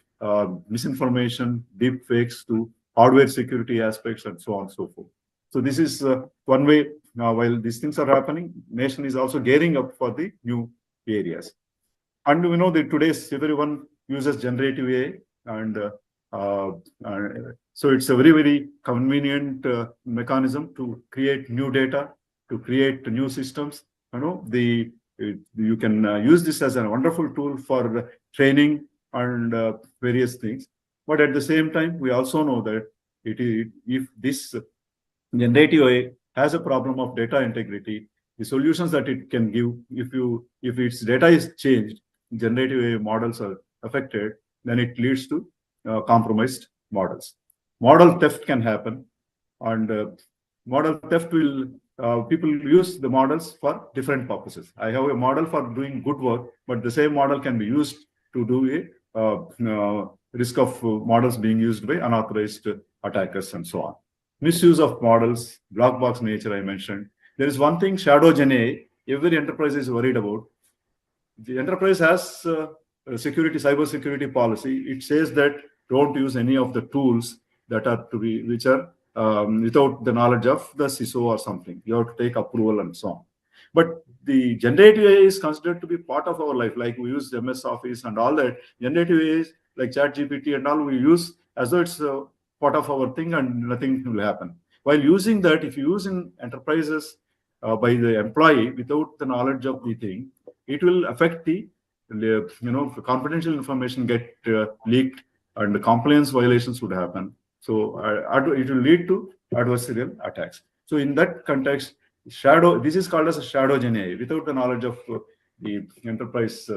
misinformation, deep fakes to hardware security aspects, and so on and so forth. So this is one way. While these things are happening, nation is also gearing up for the new areas. And we know that today's everyone uses generative AI, and so it's a very, very convenient mechanism to create new data, to create new systems. You can use this as a wonderful tool for training and various things. But at the same time, we also know that if this generative AI has a problem of data integrity, the solutions that it can give, if its data is changed, generative AI models are affected, then it leads to compromised models. Model theft can happen, and model theft will, people use the models for different purposes. I have a model for doing good work, but the same model can be used to do a risk of models being used by unauthorized attackers and so on. Misuse of models, black box nature I mentioned. There is one thing, shadow Gen AI, every enterprise is worried about. The enterprise has a security, cyber security policy. It says that don't use any of the tools that are to be, which are without the knowledge of the CISO or something. You have to take approval and so on. But the generative AI is considered to be part of our life. Like we use MS Office and all that. Generative AI is like ChatGPT and all we use as though it's part of our thing and nothing will happen. While using that, if you use in enterprises by the employee without the knowledge of the thing, it will affect the, confidential information get leaked and the compliance violations would happen. So it will lead to adversarial attacks. So in that context, this is called as a shadow Gen AI without the knowledge of the enterprise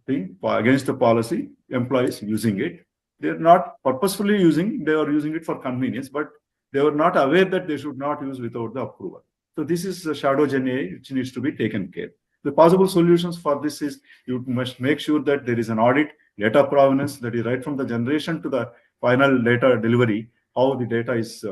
thing against the policy, employees using it. They're not purposefully using, they are using it for convenience, but they were not aware that they should not use without the approval. So this is a shadow Gen AI which needs to be taken care. The possible solutions for this is you must make sure that there is an audit, data provenance, that is right from the generation to the final data delivery, how the data is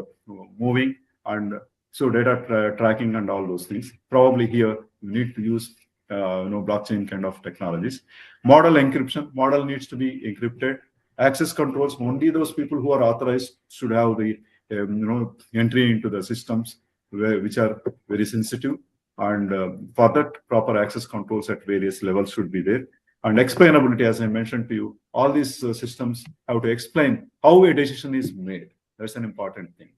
moving, and so data tracking and all those things. Probably here you need to use blockchain kind of technologies. Model encryption, model needs to be encrypted. Access controls, only those people who are authorized should have the entry into the systems which are very sensitive. And for that, proper access controls at various levels should be there. And explainability, as I mentioned to you, all these systems have to explain how a decision is made. That's an important thing.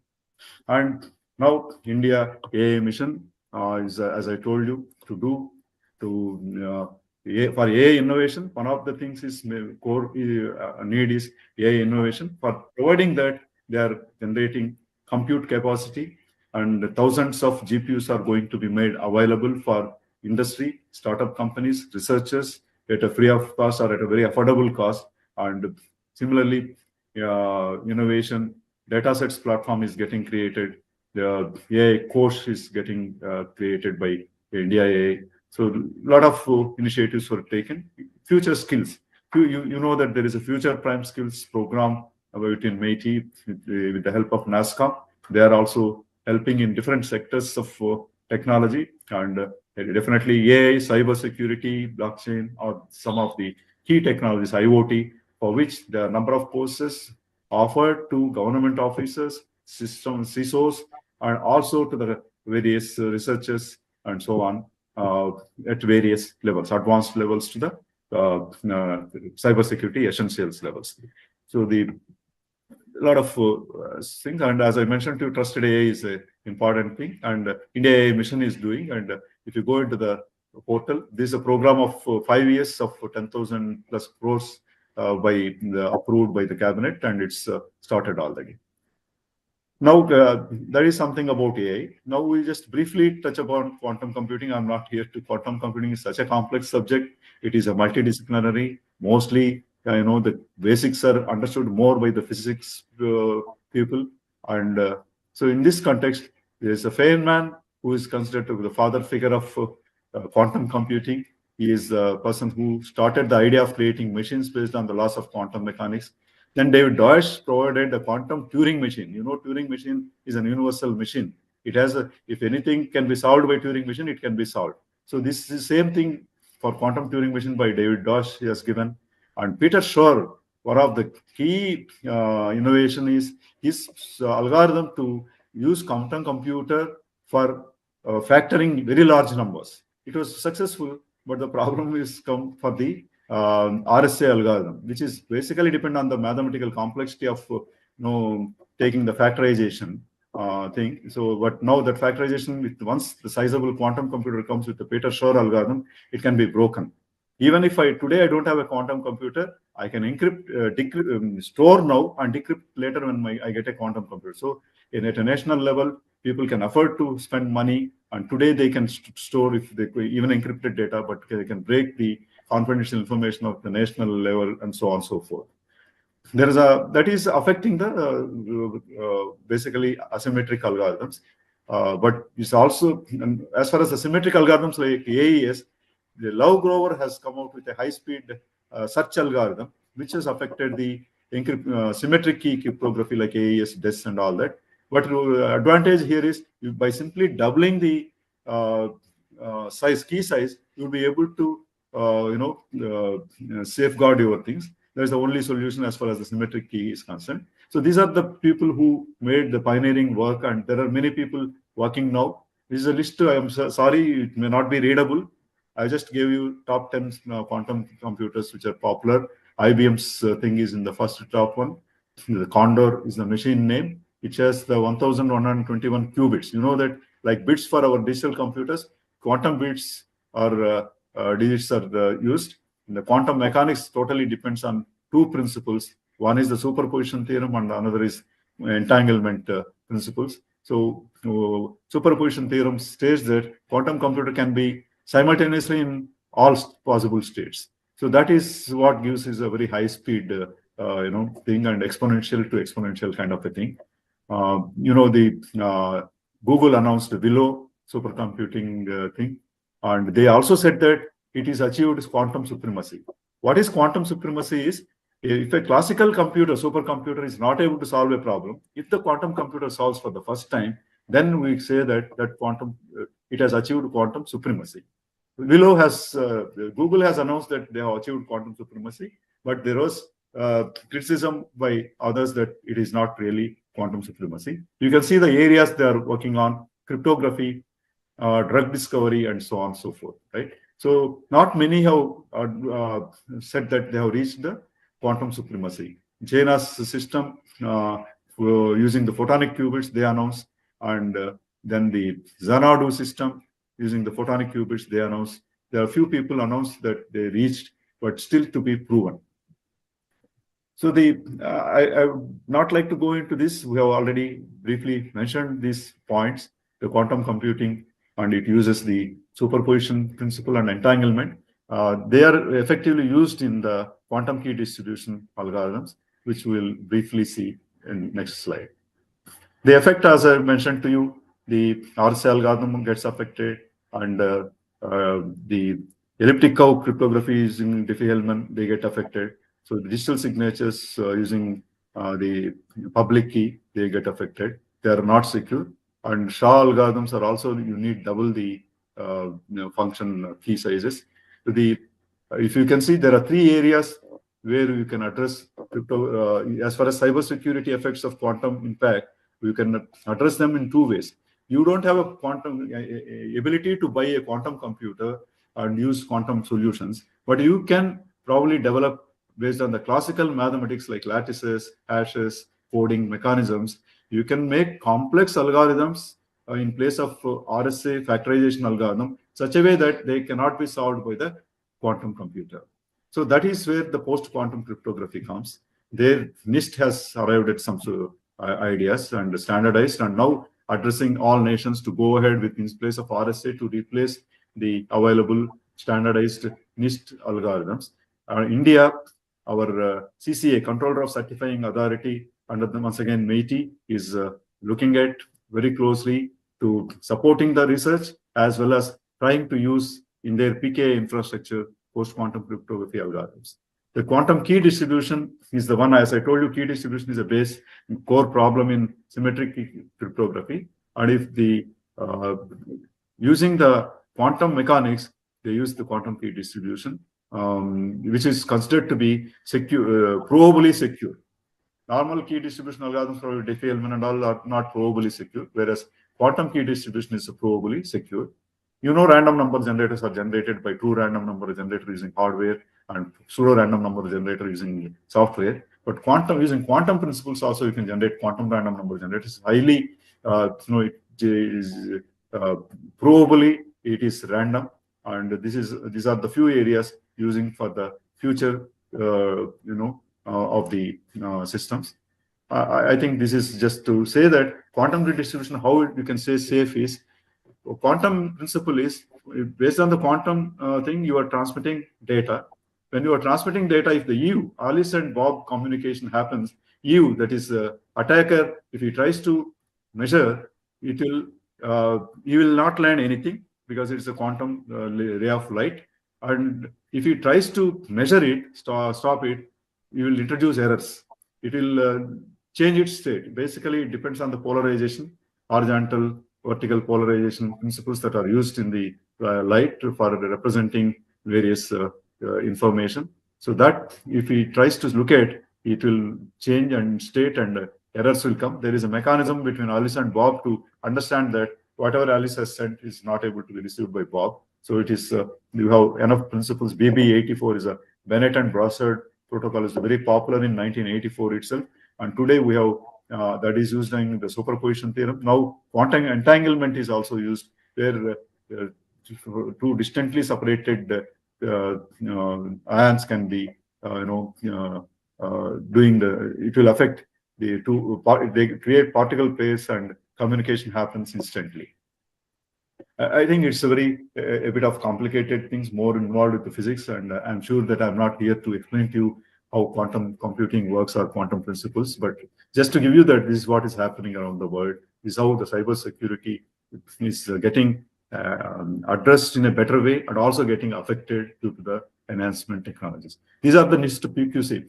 And now India AI mission is, as I told you, for AI innovation, one of the things is core need is AI innovation. For providing that, they are generating compute capacity, and thousands of GPUs are going to be made available for industry, startup companies, researchers at a free of cost or at a very affordable cost. And similarly, innovation datasets platform is getting created. The AI course is getting created by India AI. So a lot of initiatives were taken. Future skills. You know that there is a Future Prime Skills program about in MeitY with the help of NASSCOM. They are also helping in different sectors of technology, and definitely AI, cyber security, blockchain, or some of the key technologies, IoT, for which there are a number of courses offered to government officers, system CISOs, and also to the various researchers and so on at various levels, advanced levels to the cybersecurity essentials levels. So a lot of things, and as I mentioned to you, trusted AI is an important thing, and India AI mission is doing. And if you go into the portal, this is a program of 5 years of 10,000 plus crores approved by the cabinet, and it's started already. Now, there is something about AI. Now, we'll just briefly touch upon quantum computing. I'm not here to. Quantum computing is such a complex subject. It is a multidisciplinary. Mostly, the basics are understood more by the physics people. And so, in this context, there is a Feynman who is considered to be the father figure of quantum computing. He is the person who started the idea of creating machines based on the laws of quantum mechanics. Then David Deutsch provided a quantum Turing machine. Turing machine is an universal machine. It has if anything can be solved by Turing machine, it can be solved. So this is the same thing for quantum Turing machine by David Deutsch he has given. And Peter Shor, one of the key innovation is his algorithm to use quantum computer for factoring very large numbers. It was successful, but the problem is come for the RSA algorithm, which is basically depend on the mathematical complexity of taking the factorization thing. So, but now that factorization, once the sizable quantum computer comes with the Peter Shor algorithm, it can be broken. Even if today I don't have a quantum computer, I can encrypt, decrypt, store now and decrypt later when I get a quantum computer. So, at a national level, people can afford to spend money, and today they can store if they even encrypted data, but they can break the confidential information of the national level and so on and so forth. There is that is affecting the basically asymmetric algorithms. but it's also, and as far as the symmetric algorithms like AES, the Love-Grover has come out with a high-speed search algorithm, which has affected the symmetric key cryptography like AES, DES, and all that. But advantage here is by simply doubling the key size, you'll be able to safeguard your things. That's the only solution as far as the symmetric key is concerned. So these are the people who made the pioneering work, and there are many people working now. This is a list. I am sorry, it may not be readable. I just gave you top 10 quantum computers which are popular. IBM's thing is in the first top one. The Condor is the machine name. It has the 1121 qubits. You know that like bits for our digital computers, quantum bits or digits are used. And the quantum mechanics totally depends on two principles. One is the superposition theorem and another is entanglement principles. So superposition theorem states that quantum computer can be simultaneously in all possible states. So that is what gives us a very high speed thing, and exponential to exponential kind of a thing. The Google announced the Willow supercomputing thing, and they also said that it is achieved quantum supremacy. What is quantum supremacy is, if a classical computer, supercomputer, is not able to solve a problem, if the quantum computer solves for the first time, then we say that quantum it has achieved quantum supremacy. Willow has Google has announced that they have achieved quantum supremacy, but there was criticism by others that it is not really quantum supremacy. You can see the areas they are working on: cryptography, drug discovery, and so on and so forth. Right. So not many have said that they have reached the quantum supremacy. Jana's system using the photonic qubits they announced, and then the Xanadu system using the photonic qubits they announced. There are a few people announced that they reached, but still to be proven. So I would not like to go into this. We have already briefly mentioned these points. The quantum computing, and it uses the superposition principle and entanglement. They are effectively used in the quantum key distribution algorithms, which we'll briefly see in next slide. The effect, as I mentioned to you, the RSA algorithm gets affected, and the elliptic curve cryptography using Diffie-Hellman, they get affected. So the digital signatures using the public key, they get affected. They are not secure. And SHA algorithms are also, you need double the function key sizes. So if you can see, there are three areas where you can address crypto. As far as cybersecurity effects of quantum impact, you can address them in two ways. You don't have a quantum ability to buy a quantum computer and use quantum solutions, but you can probably develop based on the classical mathematics like lattices, hashes, coding mechanisms. You can make complex algorithms in place of RSA factorization algorithm, such a way that they cannot be solved by the quantum computer. So that is where the post-quantum cryptography comes. There, NIST has arrived at some ideas and standardized, and now addressing all nations to go ahead with in place of RSA to replace the available standardized NIST algorithms. India, our CCA, Controller of Certifying Authority, under the once again MeitY, is looking at very closely to supporting the research as well as trying to use in their PKI infrastructure post-quantum cryptography algorithms. The quantum key distribution is the one, as I told you, key distribution is a base core problem in symmetric key cryptography. And if the using the quantum mechanics, they use the quantum key distribution, which is considered to be secure, provably secure. Normal key distribution algorithms for Diffie-Hellman and all are not provably secure, whereas quantum key distribution is provably secure. You know, random number generators are generated by true random number generator using hardware and pseudo random number generator using software. But using quantum principles also, you can generate quantum random number generators. Highly, it is provably it is random, and these are the few areas using for the future, of the systems. I think this is just to say that quantum redistribution, how you can say safe is, quantum principle is based on the quantum thing, you are transmitting data. When you are transmitting data, if the Eve, Alice and Bob communication happens, Eve, that is attacker, if he tries to measure, it will he will not learn anything because it's a quantum ray of light. And if he tries to measure it, stop it, he will introduce errors. It will change its state. Basically, it depends on the polarization, horizontal, vertical polarization principles that are used in the light for representing various information. So that if he tries to look at, it will change and state and errors will come. There is a mechanism between Alice and Bob to understand that whatever Alice has said is not able to be received by Bob. So it is, you have enough principles. BB84 is a Bennett and Brossard protocol, is very popular in 1984 itself. And today we have, that is used in the superposition theorem. Now quantum entanglement is also used, where two distantly separated ions can be, doing it will affect the two, they create particle pairs and communication happens instantly. I think it's a bit of complicated things, more involved with the physics, and I'm sure that I'm not here to explain to you how quantum computing works or quantum principles, but just to give you that this is what is happening around the world, this is how the cyber security is getting addressed in a better way and also getting affected due to the enhancement technologies. These are the needs to PQC.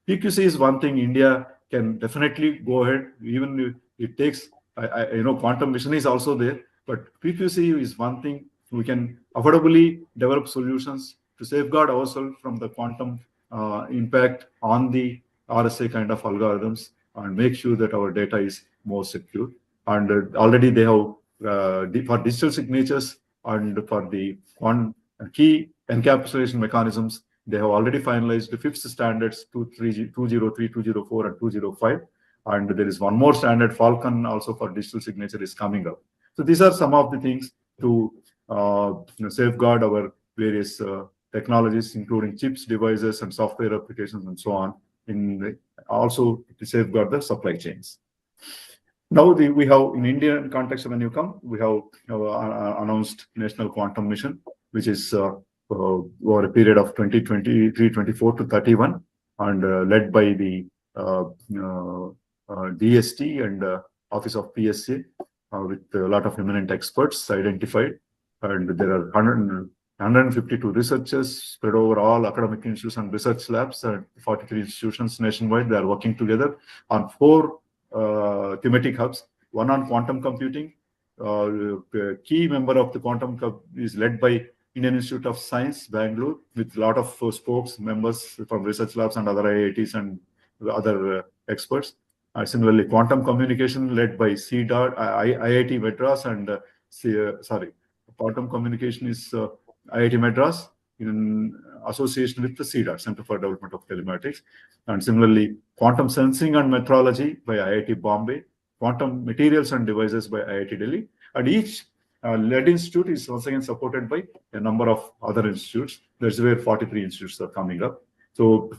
PQC is one thing India can definitely go ahead, even if it takes, quantum mission is also there, but PQC is one thing we can affordably develop solutions to safeguard ourselves from the quantum impact on the RSA kind of algorithms and make sure that our data is more secure. And already they have, for digital signatures and for the key encapsulation mechanisms, they have already finalized the FIPS standards 203, 204, and 205. And there is one more standard, Falcon, also for digital signature is coming up. So these are some of the things to safeguard our various technologies, including chips, devices, and software applications, and so on. Also to safeguard the supply chains. Now we have, in Indian context, when you come, we have announced National Quantum Mission, which is over a period of 2023-24 to 31, and led by the DST and Office of PSA, with a lot of eminent experts identified. And there are 152 researchers spread over all academic institutes and research labs, and 43 institutions nationwide. They are working together on 4 thematic hubs, one on quantum computing. The key member of the quantum hub is led by Indian Institute of Science, Bangalore, with a lot of spokes members from research labs and other IITs and other experts. Similarly, quantum communication led by CDART, IIT Madras, and quantum communication is IIT Madras in association with the CDART, Center for Development of Telematics. And similarly, quantum sensing and metrology by IIT Bombay, quantum materials and devices by IIT Delhi. And each lead institute is once again supported by a number of other institutes. That's where 43 institutes are coming up. So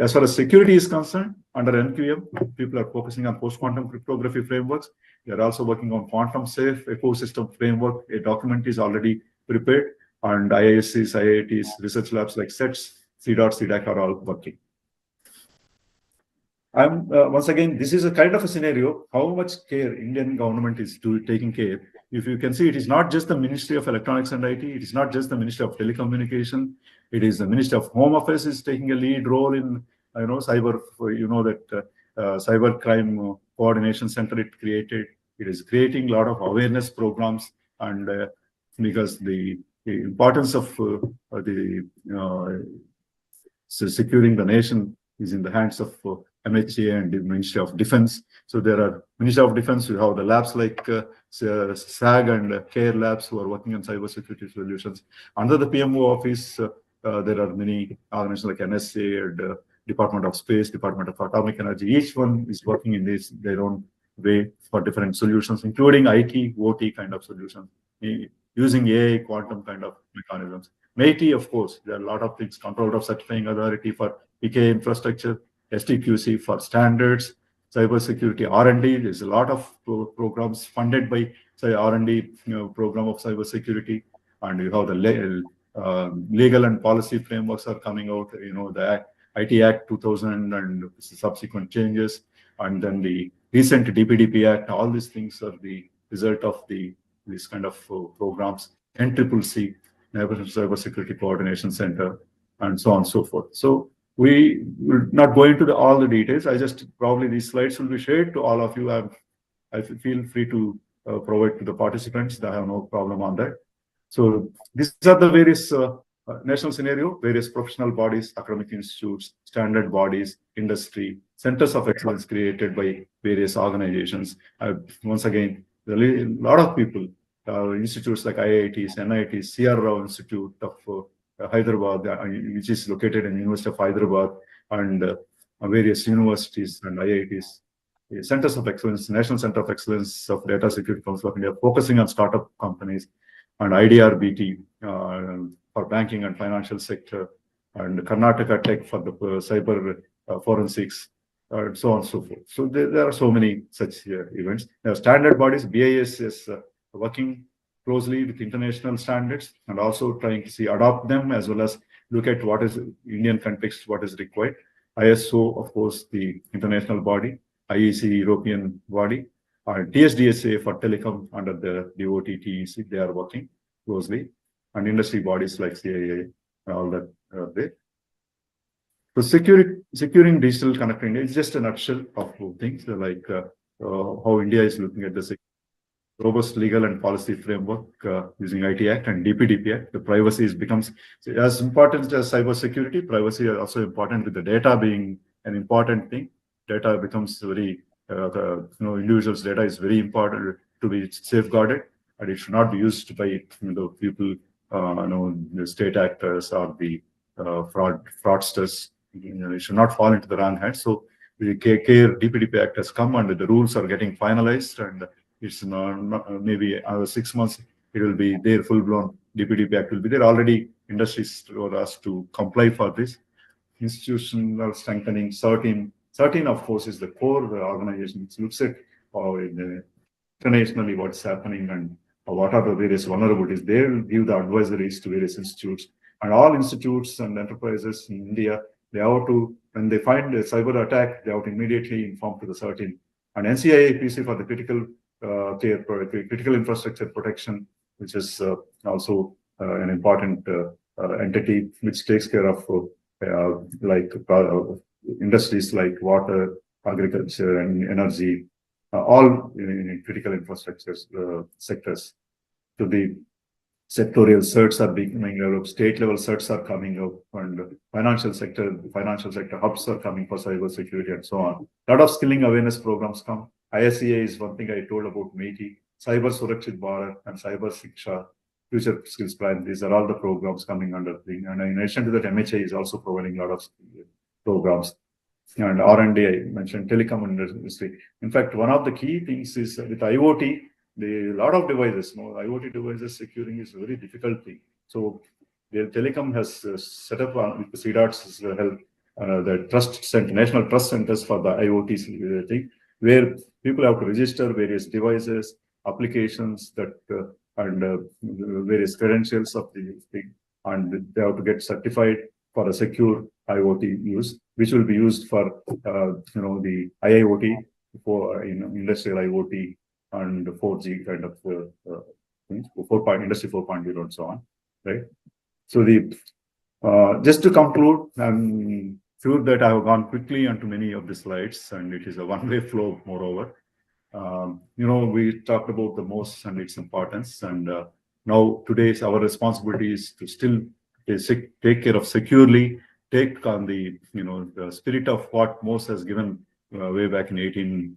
as far as security is concerned, under NQM, people are focusing on post-quantum cryptography frameworks. They are also working on quantum safe ecosystem framework. A document is already prepared, and IISCs, IITs, research labs like SETS, CDOT, CDAC are all working. Once again, this is a kind of a scenario, how much care Indian government is taking care. If you can see, it is not just the Ministry of Electronics and IT, it is not just the Ministry of Telecommunication, it is the Ministry of Home Affairs is taking a lead role in, cyber, cyber crime coordination center it created. It is creating a lot of awareness programs, and because the importance of securing the nation is in the hands of MHA and the Ministry of Defense. So there are Ministry of Defense, you have the labs like SAG and CARE labs who are working on cybersecurity solutions. Under the PMO office, there are many organizations like NSA and Department of Space, Department of Atomic Energy. Each one is working in their own way for different solutions, including IT, OT kind of solutions, using AI, quantum kind of mechanisms. MAITI, of course, there are a lot of things, Control of Certifying Authority for PK infrastructure, STQC for standards, cybersecurity R&D. There's a lot of programs funded by, say, R&D program of cybersecurity, and you have the legal and policy frameworks are coming out. The IT Act 2000 and subsequent changes, and then the recent DPDP Act. All these things are the result of this kind of programs, NCCC, Neighborhood Cybersecurity Coordination Center, and so on and so forth. So we will not go into all the details. I just probably these slides will be shared to all of you. I feel free to provide to the participants. I have no problem on that. So these are the various national scenario, various professional bodies, academic institutes, standard bodies, industry, centers of excellence created by various organizations. Once again, really a lot of people, institutes like IITs, NITs, C.R. Rao Institute of Hyderabad, which is located in University of Hyderabad, and various universities and IITs, centers of excellence, National Center of Excellence of Data Security Council of India, focusing on startup companies, and IDRBT for banking and financial sector, and Karnataka Tech for the cyber forensics, and so on and so forth. So there are so many such events. There are standard bodies. BIS is working closely with international standards and also trying to see adopt them, as well as look at what is Indian context, what is required. ISO, of course, the international body, IEC, European body, TSDSA for telecom under the DOT, TEC, they are working closely, and industry bodies like CII and all that are there. So securing digital connectivity is just a nutshell of things like how India is looking at the robust legal and policy framework using IT Act and DPDP Act. The privacy becomes as important as cyber security. Privacy is also important, with the data being an important thing. Data becomes very, individuals' data is very important to be safeguarded, and it should not be used by people, the state actors or the fraudsters. It should not fall into the wrong hands. So the DPDP Act has come, and the rules are getting finalized, and it's maybe 6 months it will be there. Full-blown DPDP Act will be there. Already industries were asked to comply for this. Institutional strengthening, CERT-In, of course, is the core organization which looks at internationally what's happening and what are the various vulnerabilities. They will give the advisories to various institutes, and all institutes and enterprises in India, they have to, when they find a cyber attack, they have to immediately inform to the CERT-In. And NCIA PC for the critical infrastructure protection, which is also an important entity which takes care of industries like water, agriculture, and energy, all in critical infrastructure sectors. So the sectorial certs are becoming developed, state level certs are coming up, and financial sector hubs are coming for cyber security and so on. A lot of skilling awareness programs come. ISEA is one thing I told about METI, Cyber Surakshit Bharat, and Cyber Shiksha, Future Skills Plan. These are all the programs coming under the, and in addition to that, MHA is also providing a lot of programs. And R&D, I mentioned telecom industry. In fact, one of the key things is with IoT, a lot of devices, IoT devices securing is a very difficult thing. So the telecom has set up with the CDOT's help, the trust center, national trust centers for the IoT thing, where people have to register various devices, applications that and various credentials of the thing, and they have to get certified for a secure IoT use, which will be used for the IIoT, for industrial IoT and 4G kind of things, Industry 4.0 and so on, right? So just to conclude, I'm sure that I have gone quickly onto many of the slides, and it is a one-way flow. Moreover, we talked about the most and its importance, and now today's our responsibility is to still take care of securely, take on the spirit of what Morse has given way back in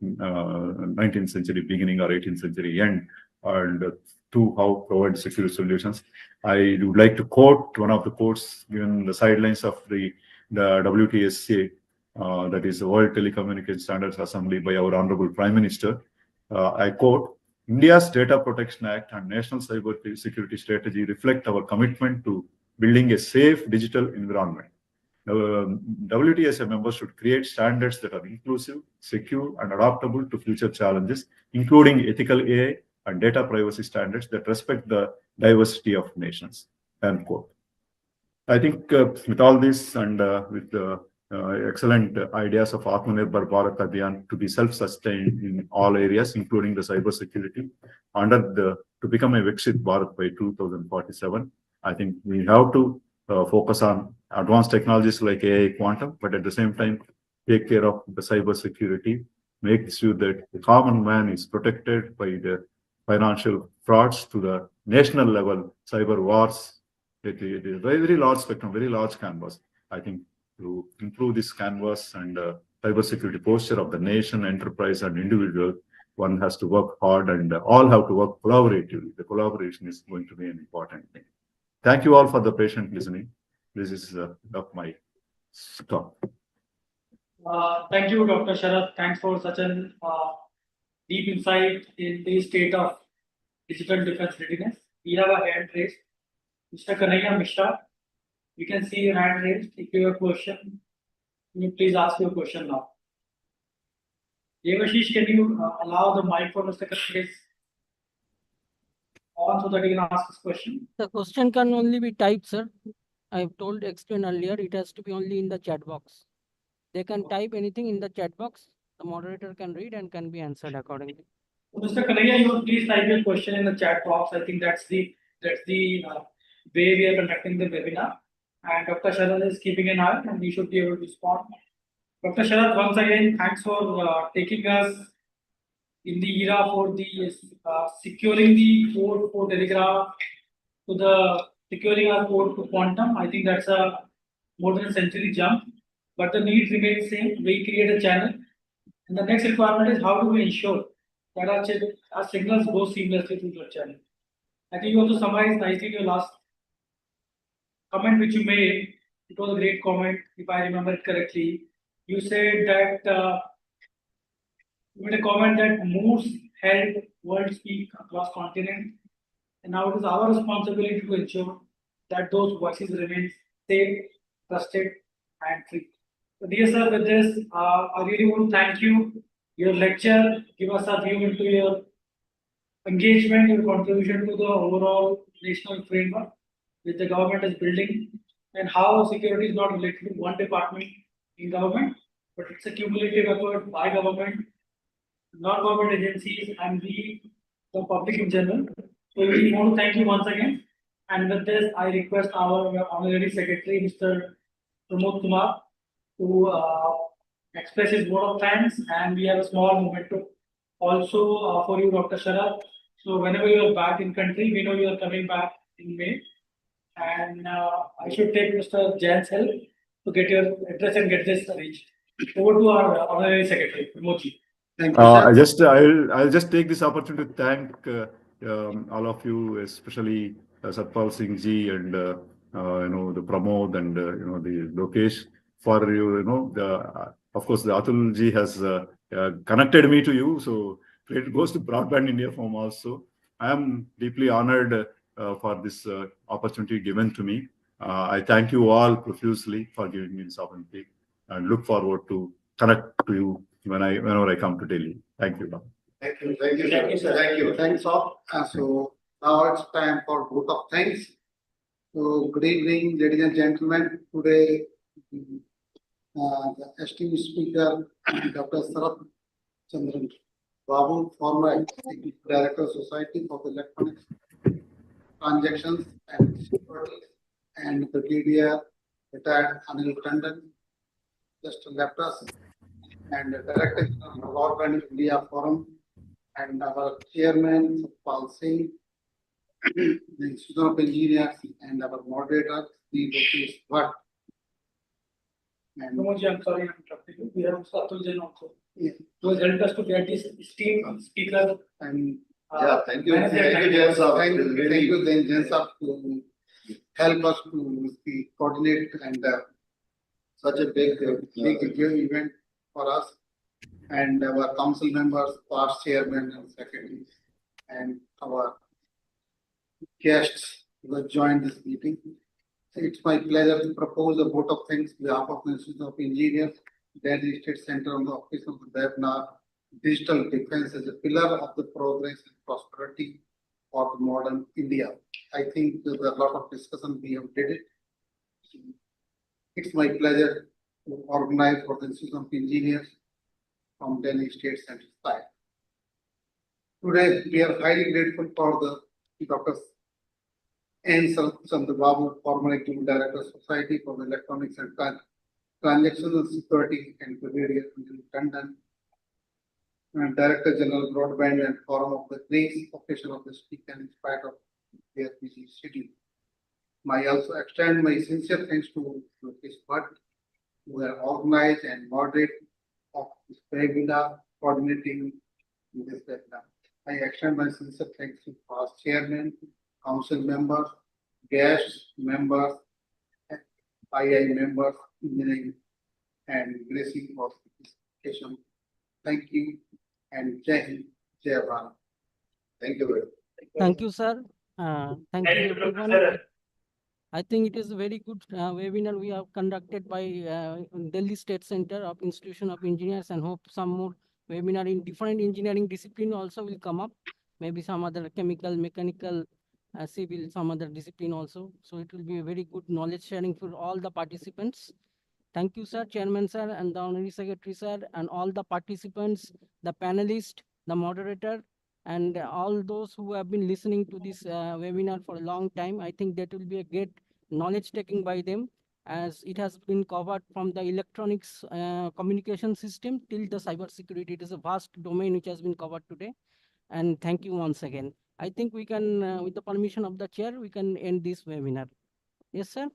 19th century beginning or 18th century end, and to how provide secure solutions. I would like to quote one of the quotes given the sidelines of the WTSA, that is the World Telecommunication Standards Assembly, by our Honorable Prime Minister. I quote, "India's Data Protection Act and National Cyber Security Strategy reflect our commitment to building a safe digital environment. WTSA members should create standards that are inclusive, secure, and adaptable to future challenges, including ethical AI and data privacy standards that respect the diversity of nations." End quote. I think with all this, and with the excellent ideas of Atmanirbhar Bharat Abhiyan to be self-sustained in all areas, including the cyber security, to become a Viksit Bharat by 2047. I think we have to focus on advanced technologies like AI, quantum, but at the same time, take care of the cyber security, make sure that the common man is protected by the financial frauds to the national level, cyber wars. It is very, very large spectrum, very large canvas. I think to improve this canvas and cybersecurity posture of the nation, enterprise, and individual, one has to work hard and all have to work collaboratively. The collaboration is going to be an important thing. Thank you all for the patient listening. This is of my talk. Thank you, Dr. Sharath. Thanks for such an deep insight in the state of digital defense readiness. We have a hand raised. Mr. Kanhaiya Mishra, you can see your hand raised. If you have a question, can you please ask your question now? Devashish, can you allow the mic for Mr. Kanhaiya on so that he can ask his question? The question can only be typed, sir. I've explained earlier, it has to be only in the chat box. They can type anything in the chat box. The moderator can read and can be answered accordingly. Mr. Kanhaiya, you would please type your question in the chat box. I think that's the way we are conducting the webinar. And Dr. Sharath is keeping an eye and we should be able to respond. Dr. Sharath, once again, thanks for taking us in the era for the securing the code for Telegraph to the securing our code to quantum. I think that's a more than a century jump, but the need remains same. We create a channel, and the next requirement is how do we ensure that our signals go seamlessly through the channel. I think you also summarized nicely your last comment which you made. It was a great comment, if I remember it correctly. You said that you made a comment that moods help world speak across continents, and now it is our responsibility to ensure that those voices remain safe, trusted, and free. So, dear sir, with this, I really want to thank you. Your lecture give us a view into your engagement, your contribution to the overall national framework which the government is building, and how security is not related to one department in government, but it's a cumulative effort by government, non-government agencies, and the public in general. So we want to thank you once again. And with this, I request our honorary secretary, Mr. Pramod Kumar, to express his vote of thanks. And we have a small memento also for you, Dr. Sharath. So whenever you are back in country, we know you are coming back in May. And I should take Mr. Jain's help to get your address and get this arranged. Over to our honorary secretary, Pramodji. Thank you, sir. I'll just take this opportunity to thank all of you, especially Satpal Singh ji and the Pramod and the Lokesh for of course the Atul ji has connected me to you, so it goes to Broadband India Forum also. I am deeply honored for this opportunity given to me. I thank you all profusely for giving me this opportunity and look forward to connect to you whenever I come to Delhi. Thank you. Thank you, sir. Thank you. Thanks all. So now it's time for vote of thanks. So good evening, ladies and gentlemen. Today, the esteemed speaker, Dr. Sarath Chandran Babu, former Executive Director, Society for the Electronics Transactions and Security, and Brigadier retired Anil Tandon, just left us, and the Director of Broadband India Forum, and our chairman, Satpal Singh, the Institute of Engineers, and our moderator, the Lokesh Bhatt. And Pramodji, I'm sorry I'm interrupting you. We have Mr. Atul Jain also. Yeah. Who has helped us to get this esteemed speaker. and Yeah, thank you. manager. Thank you, Jain sir. thank Really- you, then Jain sir, to help us to coordinate and Such a big, make a great event for us. And our council members, past chairman and secretaries, and our guests who have joined this meeting. It's my pleasure to propose a vote of thanks on behalf of the Institute of Engineers, Delhi State Center on the Office of the Webinar, Digital Defense as a pillar of the progress and prosperity of the modern India. I think there's a lot of discussion we have did it. It's my pleasure organized for the Institute of Engineers from Delhi State Center side. Today, we are highly grateful for the Dr. N. Chandrababu, former Executive Director, Society for the Electronics and Transactional Security and Behavior in London, and Director General Broadband and Forum of the grace occasion of the speaker in spite of their busy schedule. I also extend my sincere thanks to Lokesh Bhatt, who have organized and moderate of this webinar, coordinating this webinar. I extend my sincere thanks to past chairman, council members, guests, members, II members, engineering, and gracing for participation. Thank you and Jai Hind, Jai Bharat. Thank you very much. Thank you, sir. Thank Thank you, you, Dr. everyone. Sarath. I think it is a very good webinar we have conducted by Delhi State Center of Institution of Engineers, and hope some more webinar in different engineering discipline also will come up. Maybe some other chemical, mechanical, civil, some other discipline also. So it will be a very good knowledge sharing for all the participants. Thank you, sir, Chairman, sir, and the Honorary Secretary, sir, and all the participants, the panelists, the moderator, and all those who have been listening to this webinar for a long time. I think that will be a great knowledge taking by them, as it has been covered from the electronics communication system till the cyber security. It is a vast domain which has been covered today. And thank you once again. I think we can, with the permission of the chair, we can end this webinar. Yes, sir.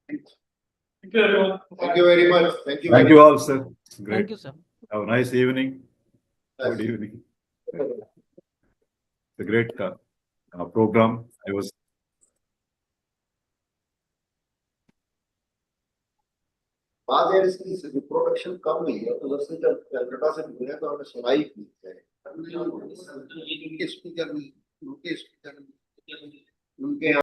Thank you, everyone. Thank you very much. Thank you. Thank you all, sir. Thank Great. you, sir. Have a nice evening. Yes. Good evening. It's a great program. I was आज यार इसकी reproduction कम हुई है तो जैसे जब कलकत्ता से घूमे तो हमने सुनाई की है उनके स्पीकर में उनके यहाँ